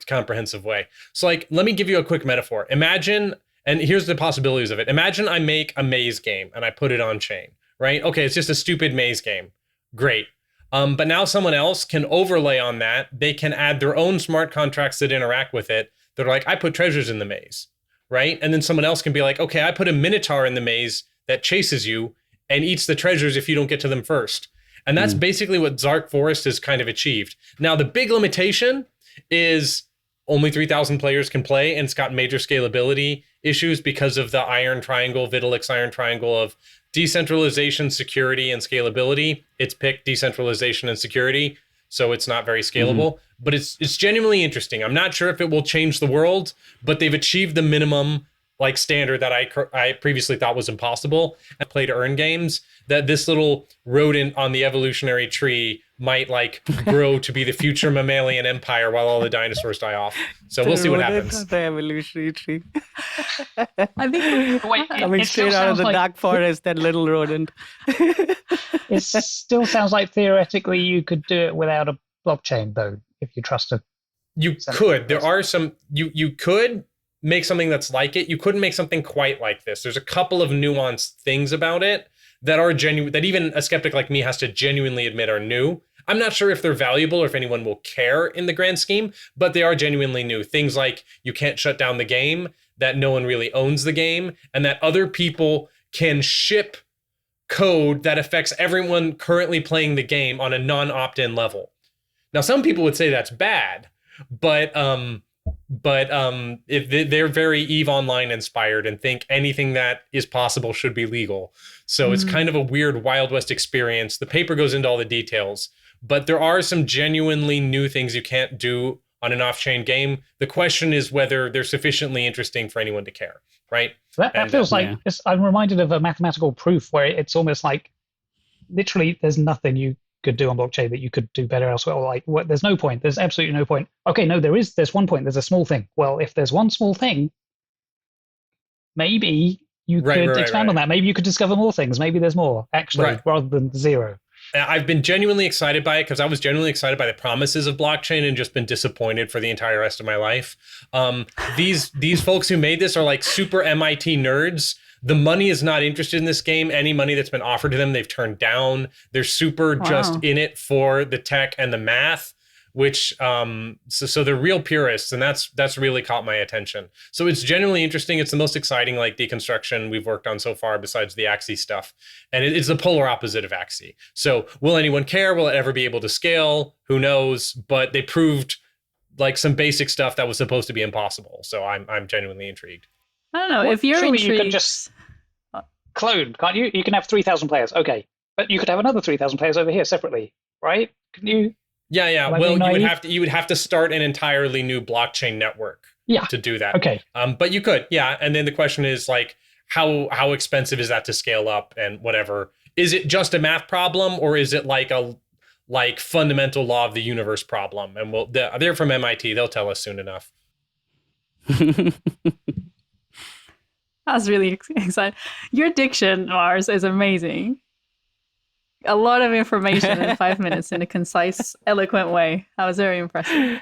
comprehensive way. So like, let me give you a quick metaphor. Imagine, and here's the possibilities of it. Imagine I make a maze game and I put it on chain, right? Okay, it's just a stupid maze game. Great. But now someone else can overlay on that. They can add their own smart contracts that interact with it. They're like, I put treasures in the maze, right? And then someone else can be like, okay, I put a minotaur in the maze that chases you and eats the treasures if you don't get to them first. And that's basically what Zark Forest has kind of achieved. Now, the big limitation is only 3,000 players can play, and it's got major scalability issues because of the iron triangle, Vitalik's iron triangle of decentralization, security, and scalability. It's picked decentralization and security, so it's not very scalable. But it's genuinely interesting. I'm not sure if it will change the world, but they've achieved the minimum like standard that I previously thought was impossible. And play to earn games, that this little rodent on the evolutionary tree might like grow to be the future mammalian empire while all the dinosaurs die off. So we'll see what happens. The evolutionary tree. I think Coming straight out of the dark forest, that little rodent. It still sounds like theoretically you could do it without a blockchain, though, if you trusted. You could. There are some. You could make something that's like it. You couldn't make something quite like this. There's a couple of nuanced things about it that are genuine, that even a skeptic like me has to genuinely admit are new. I'm not sure if they're valuable or if anyone will care in the grand scheme, but they are genuinely new. Things like you can't shut down the game, that no one really owns the game, and that other people can ship code that affects everyone currently playing the game on a non-opt-in level. Now, some people would say that's bad, but if they're very EVE Online inspired and think anything that is possible should be legal. So it's kind of a weird Wild West experience. The paper goes into all the details, but there are some genuinely new things you can't do on an off-chain game. The question is whether they're sufficiently interesting for anyone to care, right? That feels like, I'm reminded of a mathematical proof where it's almost like literally there's nothing you could do on blockchain that you could do better elsewhere. Or like, there's no point. There's absolutely no point. Okay, no, there's one point. There's a small thing. Well, if there's one small thing, maybe you could expand on that. Maybe you could discover more things. Maybe there's more, actually, rather than zero. I've been genuinely excited by it because I was genuinely excited by the promises of blockchain and just been disappointed for the entire rest of my life. These folks who made this are like super MIT nerds. The money is not interested in this game. Any money that's been offered to them, they've turned down. They're super just in it for the tech and the math, which so they're real purists, and that's really caught my attention. So it's genuinely interesting. It's the most exciting like deconstruction we've worked on so far besides the Axie stuff. And it's the polar opposite of Axie. So will anyone care? Will it ever be able to scale? Who knows? But they proved like some basic stuff that was supposed to be impossible. So I'm genuinely intrigued. I don't know. If you're surely intrigued, you can just clone, can't you? You can have 3,000 players. Okay. But you could have another 3,000 players over here separately, right? Can you? Yeah. Well, you would have to start an entirely new blockchain network to do that. Okay. But you could, And then the question is like, how expensive is that to scale up and whatever? Is it just a math problem, or is it like a fundamental law of the universe problem? And they're from MIT. They'll tell us soon enough. That's really exciting. Your diction, Lars, is amazing. A lot of information in 5 minutes in a concise, eloquent way. That was very impressive.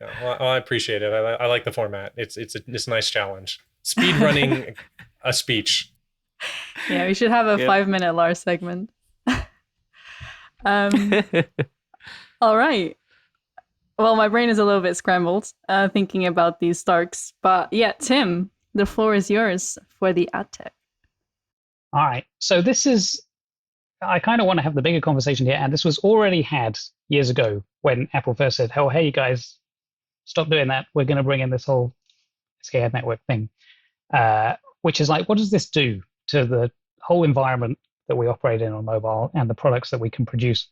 Yeah, well, I appreciate it. I like the format. It's a nice challenge. Speed running a speech. Yeah, we should have a Yep. 5-minute Lars segment. All right. Well, my brain is a little bit scrambled thinking about these Starks. But yeah, Tim, the floor is yours for the ad tech. All right. So this is, I kind of want to have the bigger conversation here. And this was already had years ago when Apple first said, oh, hey, guys, stop doing that. We're going to bring in this whole SKAD network thing, which is like, what does this do to the whole environment that we operate in on mobile and the products that we can produce?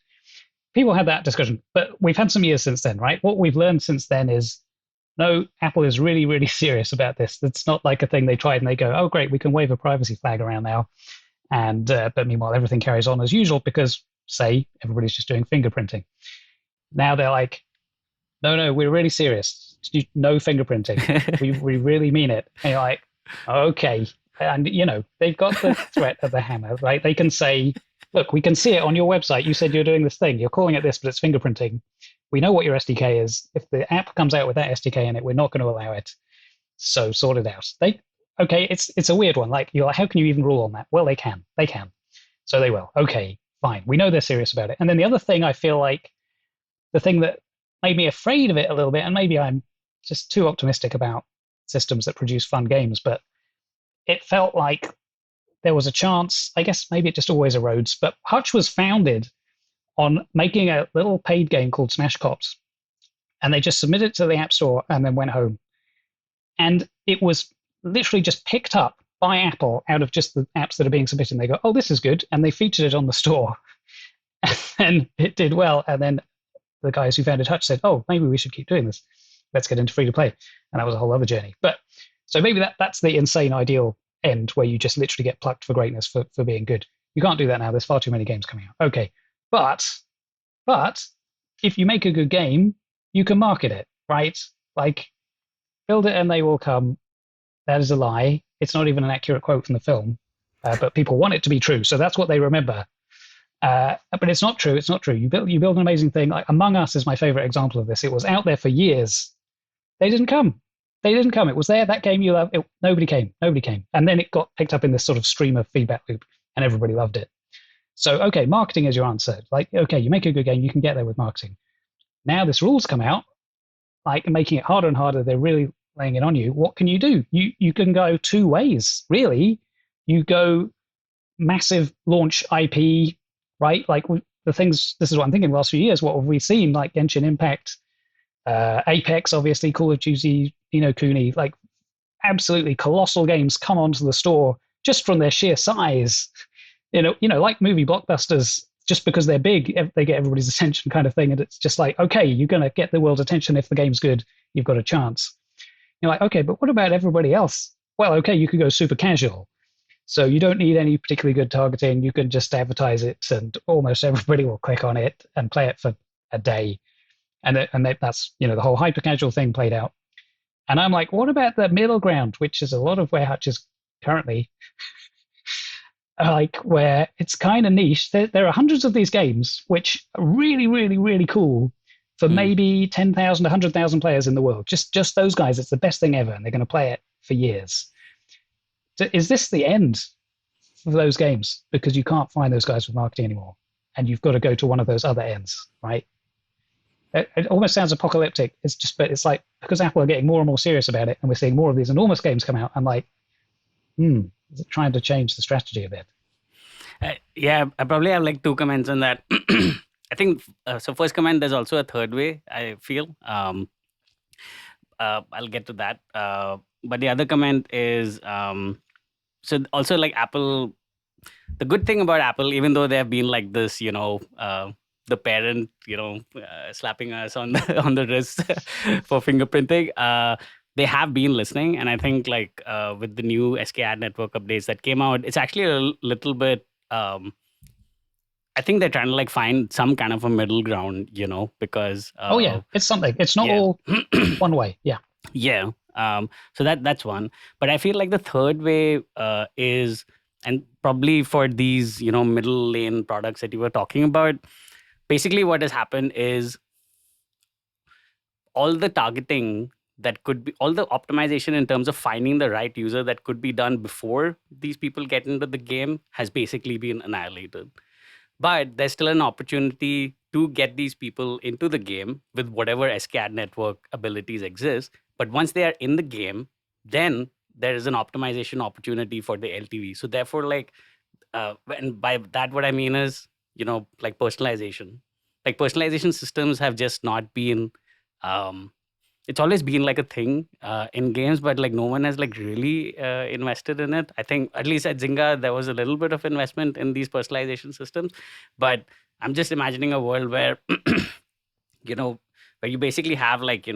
People had that discussion, but we've had some years since then, right? What we've learned since then is, no, Apple is really, really serious about this. It's not like a thing they tried and they go, oh, great, we can wave a privacy flag around now. And but meanwhile, everything carries on as usual because, say, everybody's just doing fingerprinting. Now they're like, no, we're really serious. No fingerprinting. we really mean it. And you're like, okay. And, they've got the threat of the hammer, right? They can say, look, we can see it on your website. You said you're doing this thing. You're calling it this, but it's fingerprinting. We know what your SDK is. If the app comes out with that SDK in it, we're not going to allow it. So sort it out. Okay, it's a weird one. Like, you're like, how can you even rule on that? Well, they can. So they will. Okay, fine. We know they're serious about it. And then the other thing, I feel like the thing that made me afraid of it a little bit, and maybe I'm just too optimistic about systems that produce fun games, but it felt like there was a chance, I guess maybe it just always erodes, but Hutch was founded on making a little paid game called Smash Cops. And they just submitted it to the App Store and then went home. And it was literally just picked up by Apple out of just the apps that are being submitted. And they go, oh, this is good. And they featured it on the store. And it did well. And then the guys who founded Hutch said, oh, maybe we should keep doing this. Let's get into free to play. And that was a whole other journey. But so maybe that's the insane ideal end where you just literally get plucked for greatness for being good. You can't do that now. There's far too many games coming out. Okay. But if you make a good game, you can market it, right? Like, build it and they will come. That is a lie. It's not even an accurate quote from the film, but people want it to be true. So that's what they remember. But it's not true. It's not true. You build an amazing thing. Like Among Us is my favorite example of this. It was out there for years. They didn't come. It was there. That game you love. Nobody came. And then it got picked up in this sort of stream of feedback loop and everybody loved it. So, okay, marketing is your answer. Like, okay, you make a good game, you can get there with marketing. Now this rule's come out, like making it harder and harder. They're really laying it on you. What can you do? You can go two ways, really. You go massive launch IP, right? Like the things, this is what I'm thinking the last few years, what have we seen? Like Genshin Impact, Apex, obviously, Call of Duty, Kuni, like absolutely colossal games come onto the store just from their sheer size. Like movie blockbusters, just because they're big, they get everybody's attention kind of thing. And it's just like, okay, you're going to get the world's attention. If the game's good, you've got a chance. You're like, okay, but what about everybody else? Well, okay, you could go super casual. So you don't need any particularly good targeting. You can just advertise it and almost everybody will click on it and play it for a day. And that's, the whole hyper casual thing played out. And I'm like, what about the middle ground, which is a lot of where Hutch is currently, like where it's kind of niche. There are hundreds of these games which are really, really, really cool for maybe 10,000, 100,000 players in the world. Just those guys, it's the best thing ever, and they're going to play it for years. So is this the end of those games? Because you can't find those guys with marketing anymore, and you've got to go to one of those other ends, right? It almost sounds apocalyptic. But it's like, because Apple are getting more and more serious about it, and we're seeing more of these enormous games come out, I'm like, is it trying to change the strategy a bit? Yeah, I probably have like two comments on that. I think, so first comment, there's also a third way, I feel. I'll get to that. But the other comment is, so also like Apple, the good thing about Apple, even though they have been like this, the parent, slapping us on the wrist for fingerprinting, they have been listening. And I think like with the new SKAD network updates that came out, it's actually a little bit, I think they're trying to like find some kind of a middle ground, because it's something. It's not all one way. Yeah. So that's one. But I feel like the third way is, and probably for these, middle lane products that you were talking about, basically what has happened is all the targeting that could be all the optimization in terms of finding the right user that could be done before these people get into the game has basically been annihilated. But there's still an opportunity to get these people into the game with whatever SCAD network abilities exist. But once they are in the game, then there is an optimization opportunity for the LTV. So therefore, like, and by that, what I mean is, like personalization. Like personalization systems have just not been it's always been like a thing in games, but like no one has like really invested in it. I think at least at Zynga there was a little bit of investment in these personalization systems, but I'm just imagining a world where you know where you basically have like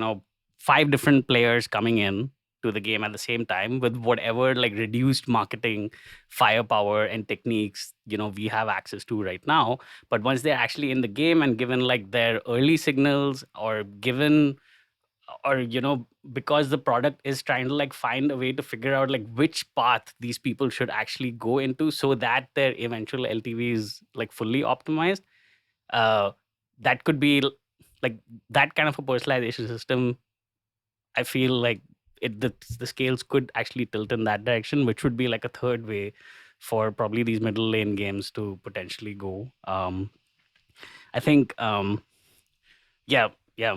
5 different players coming in to the game at the same time with whatever like reduced marketing firepower and techniques we have access to right now. But once they're actually in the game and given like their early signals, or given, or because the product is trying to like find a way to figure out like which path these people should actually go into so that their eventual LTV is like fully optimized, that could be like that kind of a personalization system. I feel like the scales could actually tilt in that direction, which would be like a third way for probably these middle lane games to potentially go. I think yeah.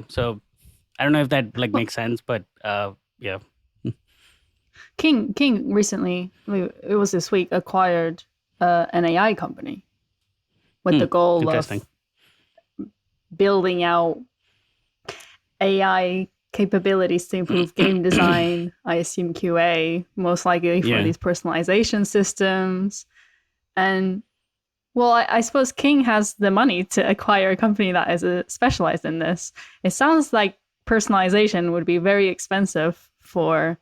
So I don't know if that like makes sense, but yeah. King recently, it was this week, acquired an AI company with the goal of building out AI capabilities to improve game design, I assume QA, most likely for these personalization systems. And well, I suppose King has the money to acquire a company that is specialized in this. It sounds like personalization would be very expensive for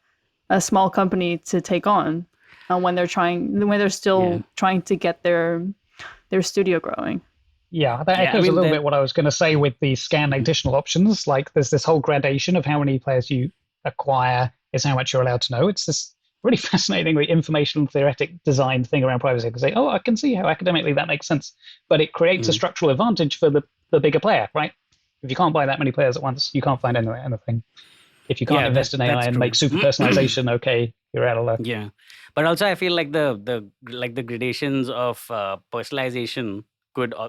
a small company to take on when they're still trying to get their studio growing. Yeah, that echoes a little bit what I was going to say with the scan additional options. Like there's this whole gradation of how many players you acquire is how much you're allowed to know. It's this really fascinatingly informational theoretic design thing around privacy. You can say, oh, I can see how academically that makes sense. But it creates a structural advantage for the bigger player, right? If you can't buy that many players at once, you can't find anything. If you can't invest in AI and make super personalization, okay, you're out of luck. Yeah, but also I feel like the gradations of personalization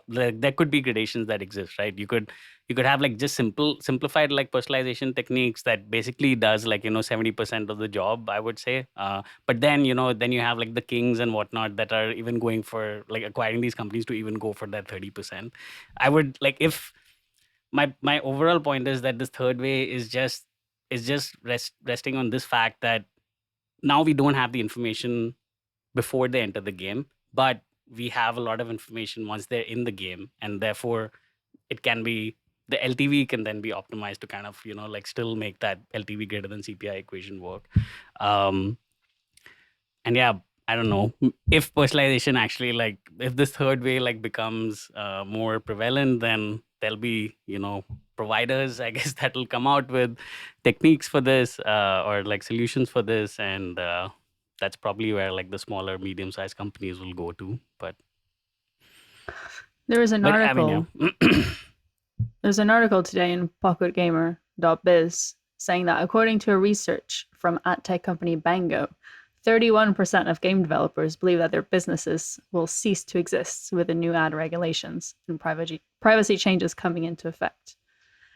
there could be gradations that exist, right? You could have like just simplified like personalization techniques that basically does like 70% of the job, I would say. But then then you have like the kings and whatnot that are even going for like acquiring these companies to even go for that 30%. I would like, if my overall point is that this third way is just resting on this fact that now we don't have the information before they enter the game, but we have a lot of information once they're in the game, and therefore it can be, the LTV can then be optimized to kind of like still make that LTV greater than CPI equation work. And yeah, I don't know if personalization actually, like if this third way like becomes more prevalent, then there'll be providers, I guess, that will come out with techniques for this or like solutions for this, and that's probably where like the smaller medium-sized companies will go to. But there was an article. There's an article today in pocketgamer.biz saying that according to a research from ad tech company Bango, 31% of game developers believe that their businesses will cease to exist with the new ad regulations and privacy changes coming into effect.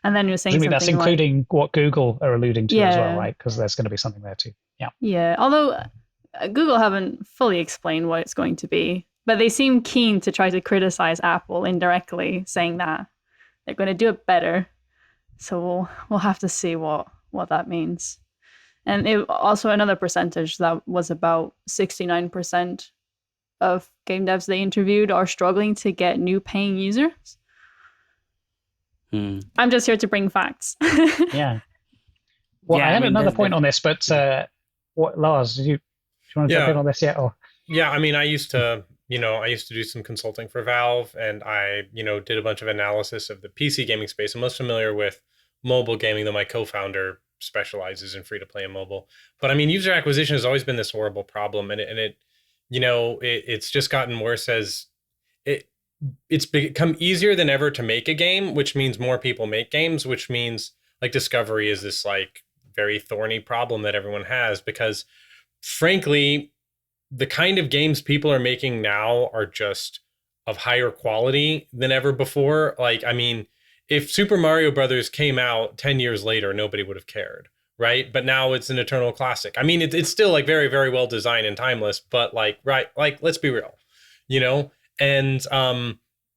And then you're saying something that's including what Google are alluding to as well, right? Because there's going to be something there too. Yeah. Although Google haven't fully explained what it's going to be, but they seem keen to try to criticize Apple indirectly, saying that they're going to do it better. So we'll have to see what that means. And it also, another percentage that was about 69% of game devs they interviewed are struggling to get new paying users. I'm just here to bring facts. Yeah. Well, I had another point on this, but Lars, do you want to jump in on this yet? Or? Yeah, I mean, I used to do some consulting for Valve, and I, did a bunch of analysis of the PC gaming space. I'm most familiar with mobile gaming, though my co-founder specializes in free-to-play and mobile. But I mean, user acquisition has always been this horrible problem, and it's just gotten worse as it's become easier than ever to make a game, which means more people make games, which means like discovery is this like very thorny problem that everyone has, because frankly, the kind of games people are making now are just of higher quality than ever before. Like, I mean, if Super Mario Brothers came out 10 years later, nobody would have cared, right? But now it's an eternal classic. I mean, it's still like very, very well designed and timeless, but like, right, like, let's be real, you know? And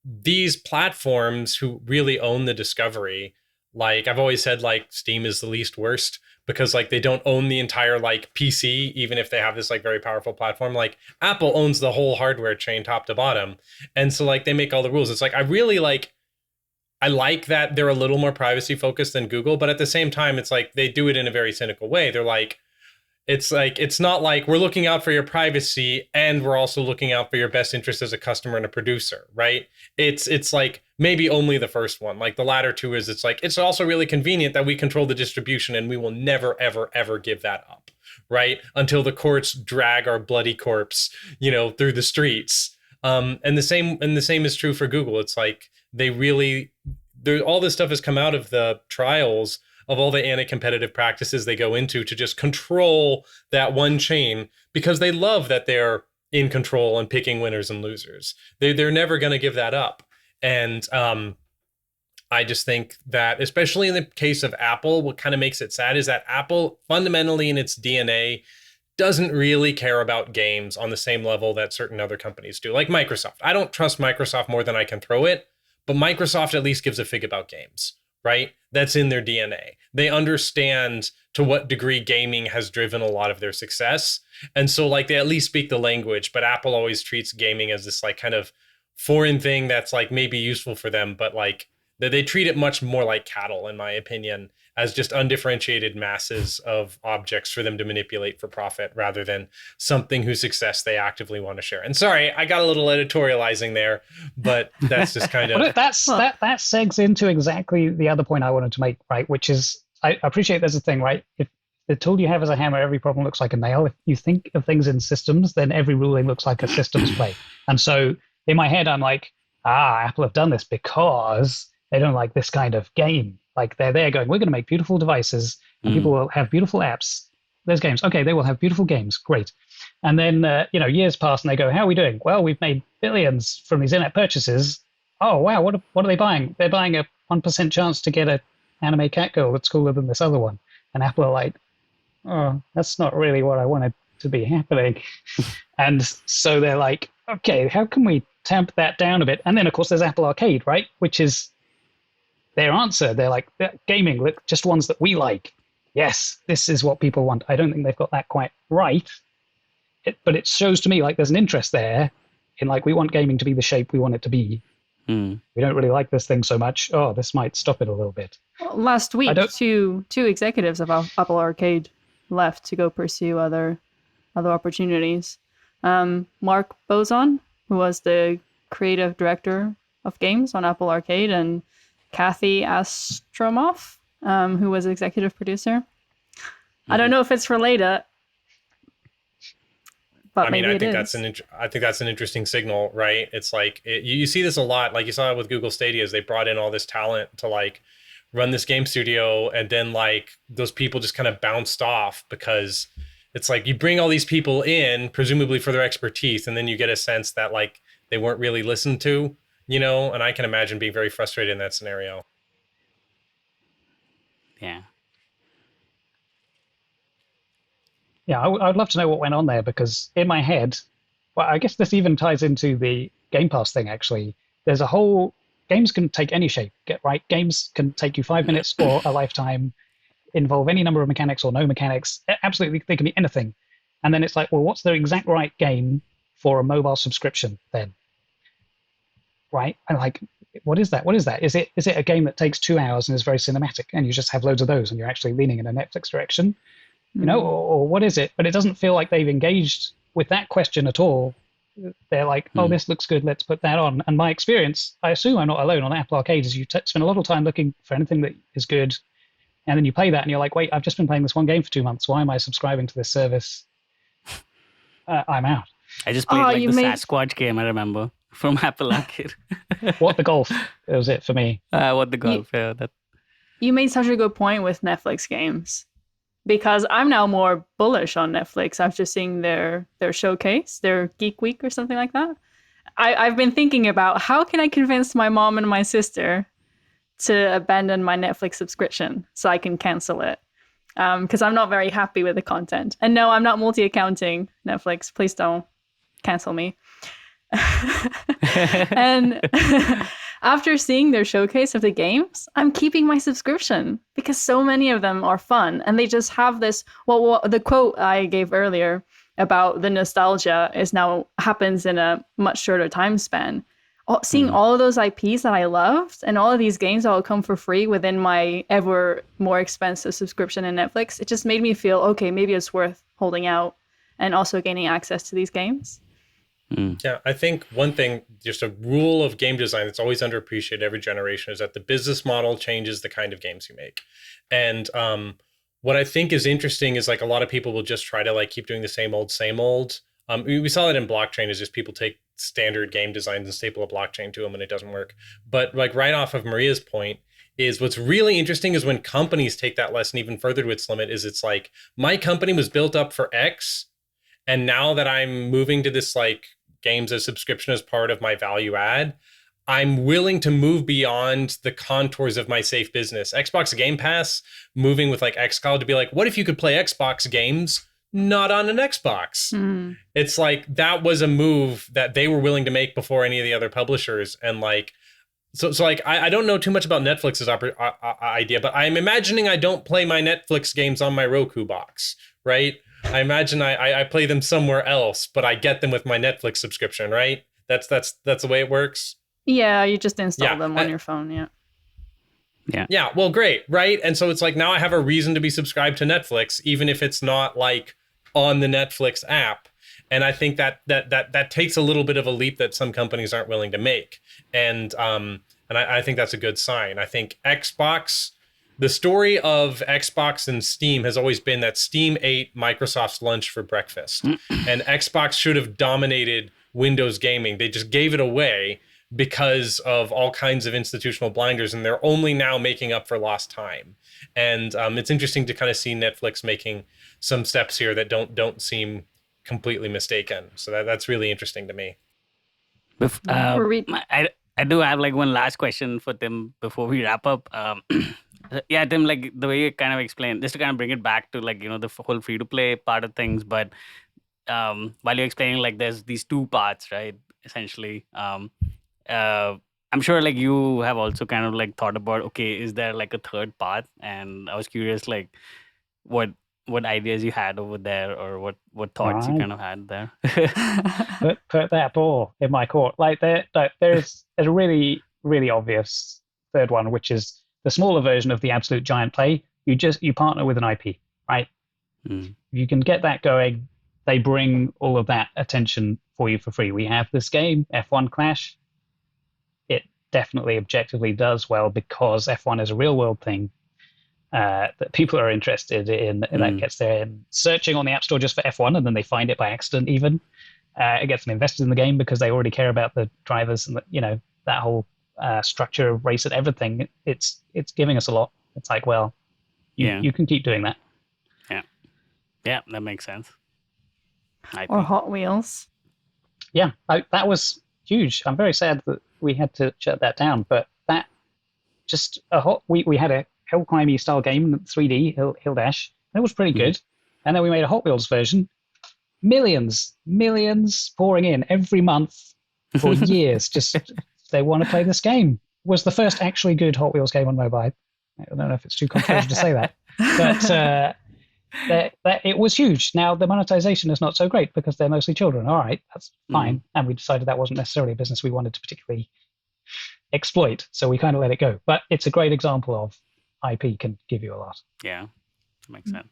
these platforms who really own the discovery, like I've always said, like Steam is the least worst, because like they don't own the entire like PC, even if they have this like very powerful platform. Like Apple owns the whole hardware chain top to bottom. And so like they make all the rules. It's like, I like that they're a little more privacy focused than Google, but at the same time, it's like they do it in a very cynical way. They're like, it's not like we're looking out for your privacy and we're also looking out for your best interest as a customer and a producer, right? It's like maybe only the first one. Like the latter two is, it's like, it's also really convenient that we control the distribution and we will never, ever, ever give that up, right? Until the courts drag our bloody corpse, through the streets. And the same is true for Google. It's like all this stuff has come out of the trials of all the anti-competitive practices they go into to just control that one chain, because they love that they're in control and picking winners and losers. They're never going to give that up. And I just think that, especially in the case of Apple, what kind of makes it sad is that Apple fundamentally in its DNA doesn't really care about games on the same level that certain other companies do. Like Microsoft. I don't trust Microsoft more than I can throw it, but Microsoft at least gives a fig about games, right? That's in their DNA. They understand to what degree gaming has driven a lot of their success. And so like they at least speak the language, but Apple always treats gaming as this like kind of foreign thing that's like maybe useful for them, but like they treat it much more like cattle, in my opinion, as just undifferentiated masses of objects for them to manipulate for profit, rather than something whose success they actively want to share. And sorry, I got a little editorializing there, but that's just kind of... Well, that segs into exactly the other point I wanted to make, right? Which is, I appreciate there's a thing, right? If the tool you have is a hammer, every problem looks like a nail. If you think of things in systems, then every ruling looks like a systems play. And so in my head, I'm like, Apple have done this because they don't like this kind of game. Like they're there going, we're going to make beautiful devices and people will have beautiful apps. There's games. Okay, they will have beautiful games. Great. And then, years pass and they go, how are we doing? Well, we've made billions from these in-app purchases. Oh, wow. What are they buying? They're buying a 1% chance to get an anime cat girl that's cooler than this other one. And Apple are like, oh, that's not really what I wanted to be happening. And so they're like, okay, how can we tamp that down a bit? And then, of course, there's Apple Arcade, right? Which is their answer. They're like, gaming, just ones that we like. Yes, this is what people want. I don't think they've got that quite right. But it shows to me like there's an interest there in like, we want gaming to be the shape we want it to be. We don't really like this thing so much. Oh, this might stop it a little bit. Well, last week, two executives of Apple Arcade left to go pursue other opportunities. Mark Bozon, who was the creative director of games on Apple Arcade, and Kathy Astromoff, who was executive producer. I don't know if it's related, but maybe it is. I think that's an interesting signal, right? It's like you see this a lot. Like you saw it with Google Stadia, as they brought in all this talent to like run this game studio, and then like those people just kind of bounced off, because it's like you bring all these people in, presumably for their expertise, and then you get a sense that like they weren't really listened to, and I can imagine being very frustrated in that scenario. Yeah. Yeah, I would love to know what went on there, because in my head, well, I guess this even ties into the Game Pass thing, actually. There's a whole... Games can take any shape, right? Games can take you 5 minutes or a lifetime, involve any number of mechanics or no mechanics. Absolutely, they can be anything. And then it's like, well, what's the exact right game for a mobile subscription then? Right? And like, what is that? What is that? Is it a game that takes 2 hours and is very cinematic and you just have loads of those and you're actually leaning in a Netflix direction? Or what is it? But it doesn't feel like they've engaged with that question at all. They're like, oh, this looks good, let's put that on. And my experience, I assume I'm not alone on Apple Arcade, is you spend a lot of time looking for anything that is good, and then you play that and you're like, wait, I've just been playing this one game for 2 months. Why am I subscribing to this service? I'm out. I just played the Sasquatch game, I remember, from Apple Arcade. What the Golf? That was it for me. What the Golf, yeah. You made such a good point with Netflix games. because I'm now more bullish on Netflix after seeing their showcase, their Geek Week or something like that. I've been thinking about how can I convince my mom and my sister to abandon my Netflix subscription so I can cancel it. Because I'm not very happy with the content. And no, I'm not multi-accounting Netflix. Please don't cancel me. And after seeing their showcase of the games, I'm keeping my subscription because so many of them are fun. And they just have this, well the quote I gave earlier about the nostalgia is now happens in a much shorter time span. Seeing all of those IPs that I loved and all of these games that will come for free within my ever more expensive subscription in Netflix, it just made me feel, okay, maybe it's worth holding out and also gaining access to these games. Yeah, I think one thing, just a rule of game design that's always underappreciated every generation is that the business model changes the kind of games you make. And what I think is interesting is like a lot of people will just try to like keep doing the same old. We saw that in blockchain is just people take standard game designs and staple a blockchain to them and it doesn't work. But like right off of Maria's point is what's really interesting is when companies take that lesson even further to its limit is it's like my company was built up for X. And now that I'm moving to this like games as subscription as part of my value add, I'm willing to move beyond the contours of my safe business. Xbox Game Pass moving with like xCloud to be like, what if you could play Xbox games not on an Xbox? It's like that was a move that they were willing to make before any of the other publishers. And like, so like, I don't know too much about Netflix's idea, but I'm imagining I don't play my Netflix games on my Roku box, right? I imagine I play them somewhere else, but I get them with my Netflix subscription, right? That's the way it works. Yeah, you just install them on your phone, Yeah, well, great, right? And so it's like now I have a reason to be subscribed to Netflix, even if it's not like on the Netflix app. And I think that takes a little bit of a leap that some companies aren't willing to make. And I think that's a good sign. I think Xbox, the story of Xbox and Steam has always been that Steam ate Microsoft's lunch for breakfast. And Xbox should have dominated Windows gaming. They just gave it away because of all kinds of institutional blinders, and they're only now making up for lost time. And it's interesting to kind of see Netflix making some steps here that don't seem completely mistaken. So that's really interesting to me. I do have like one last question for Tim before we wrap up. Yeah, Tim, like the way you kind of explained, just to kind of bring it back to like, the whole free to play part of things. But while you're explaining, like there's these two parts, right? Essentially, I'm sure like you have also kind of like thought about, okay, is there like a third path? And I was curious, like what ideas you had over there, or what thoughts you kind of had there. put that ball in my court. Like there's a really, really obvious third one, which is the smaller version of the absolute giant play. You partner with an IP, right? You can get that going. They bring all of that attention for you for free. We have this game, F1 Clash. It definitely objectively does well because F1 is a real world thing that people are interested in. And that gets them searching on the App Store just for F1, and then they find it by accident even. It gets them invested in the game because they already care about the drivers and that whole structure of race and everything. It's giving us a lot. It's like, well, you can keep doing that. Yeah, that makes sense. Or Hot Wheels. Yeah, that was huge. I'm very sad that we had to shut that down, but that just we had a hill climbing style game, 3D hill dash, and it was pretty good. And then we made a Hot Wheels version. Millions pouring in every month for years. Just they want to play this game. Was the first actually good Hot Wheels game on mobile. I don't know if it's too controversial to say that, but that it was huge. Now the monetization is not so great because they're mostly children. All right, that's fine. And we decided that wasn't necessarily a business we wanted to particularly exploit, so we kind of let it go. But it's a great example of IP can give you a lot. Yeah, that makes sense.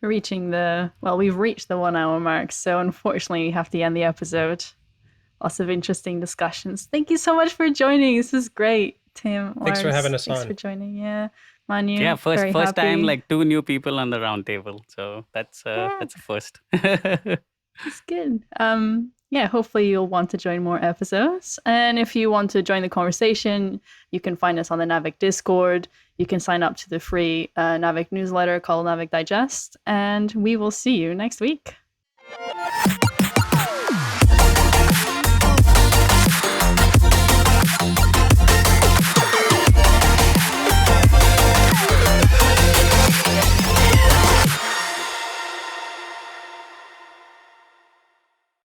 We've reached the 1 hour mark, so unfortunately we have to end the episode. Lots of interesting discussions. Thank you so much for joining. This was great, Tim. Thanks for having us on. Thanks for joining. Yeah, Manu. Yeah, first happy. time like 2 new people on the round table. So that's a first. It's good. Hopefully you'll want to join more episodes. And if you want to join the conversation, you can find us on the Naavik Discord. you can sign up to the free Naavik newsletter called Naavik Digest, and we will see you next week.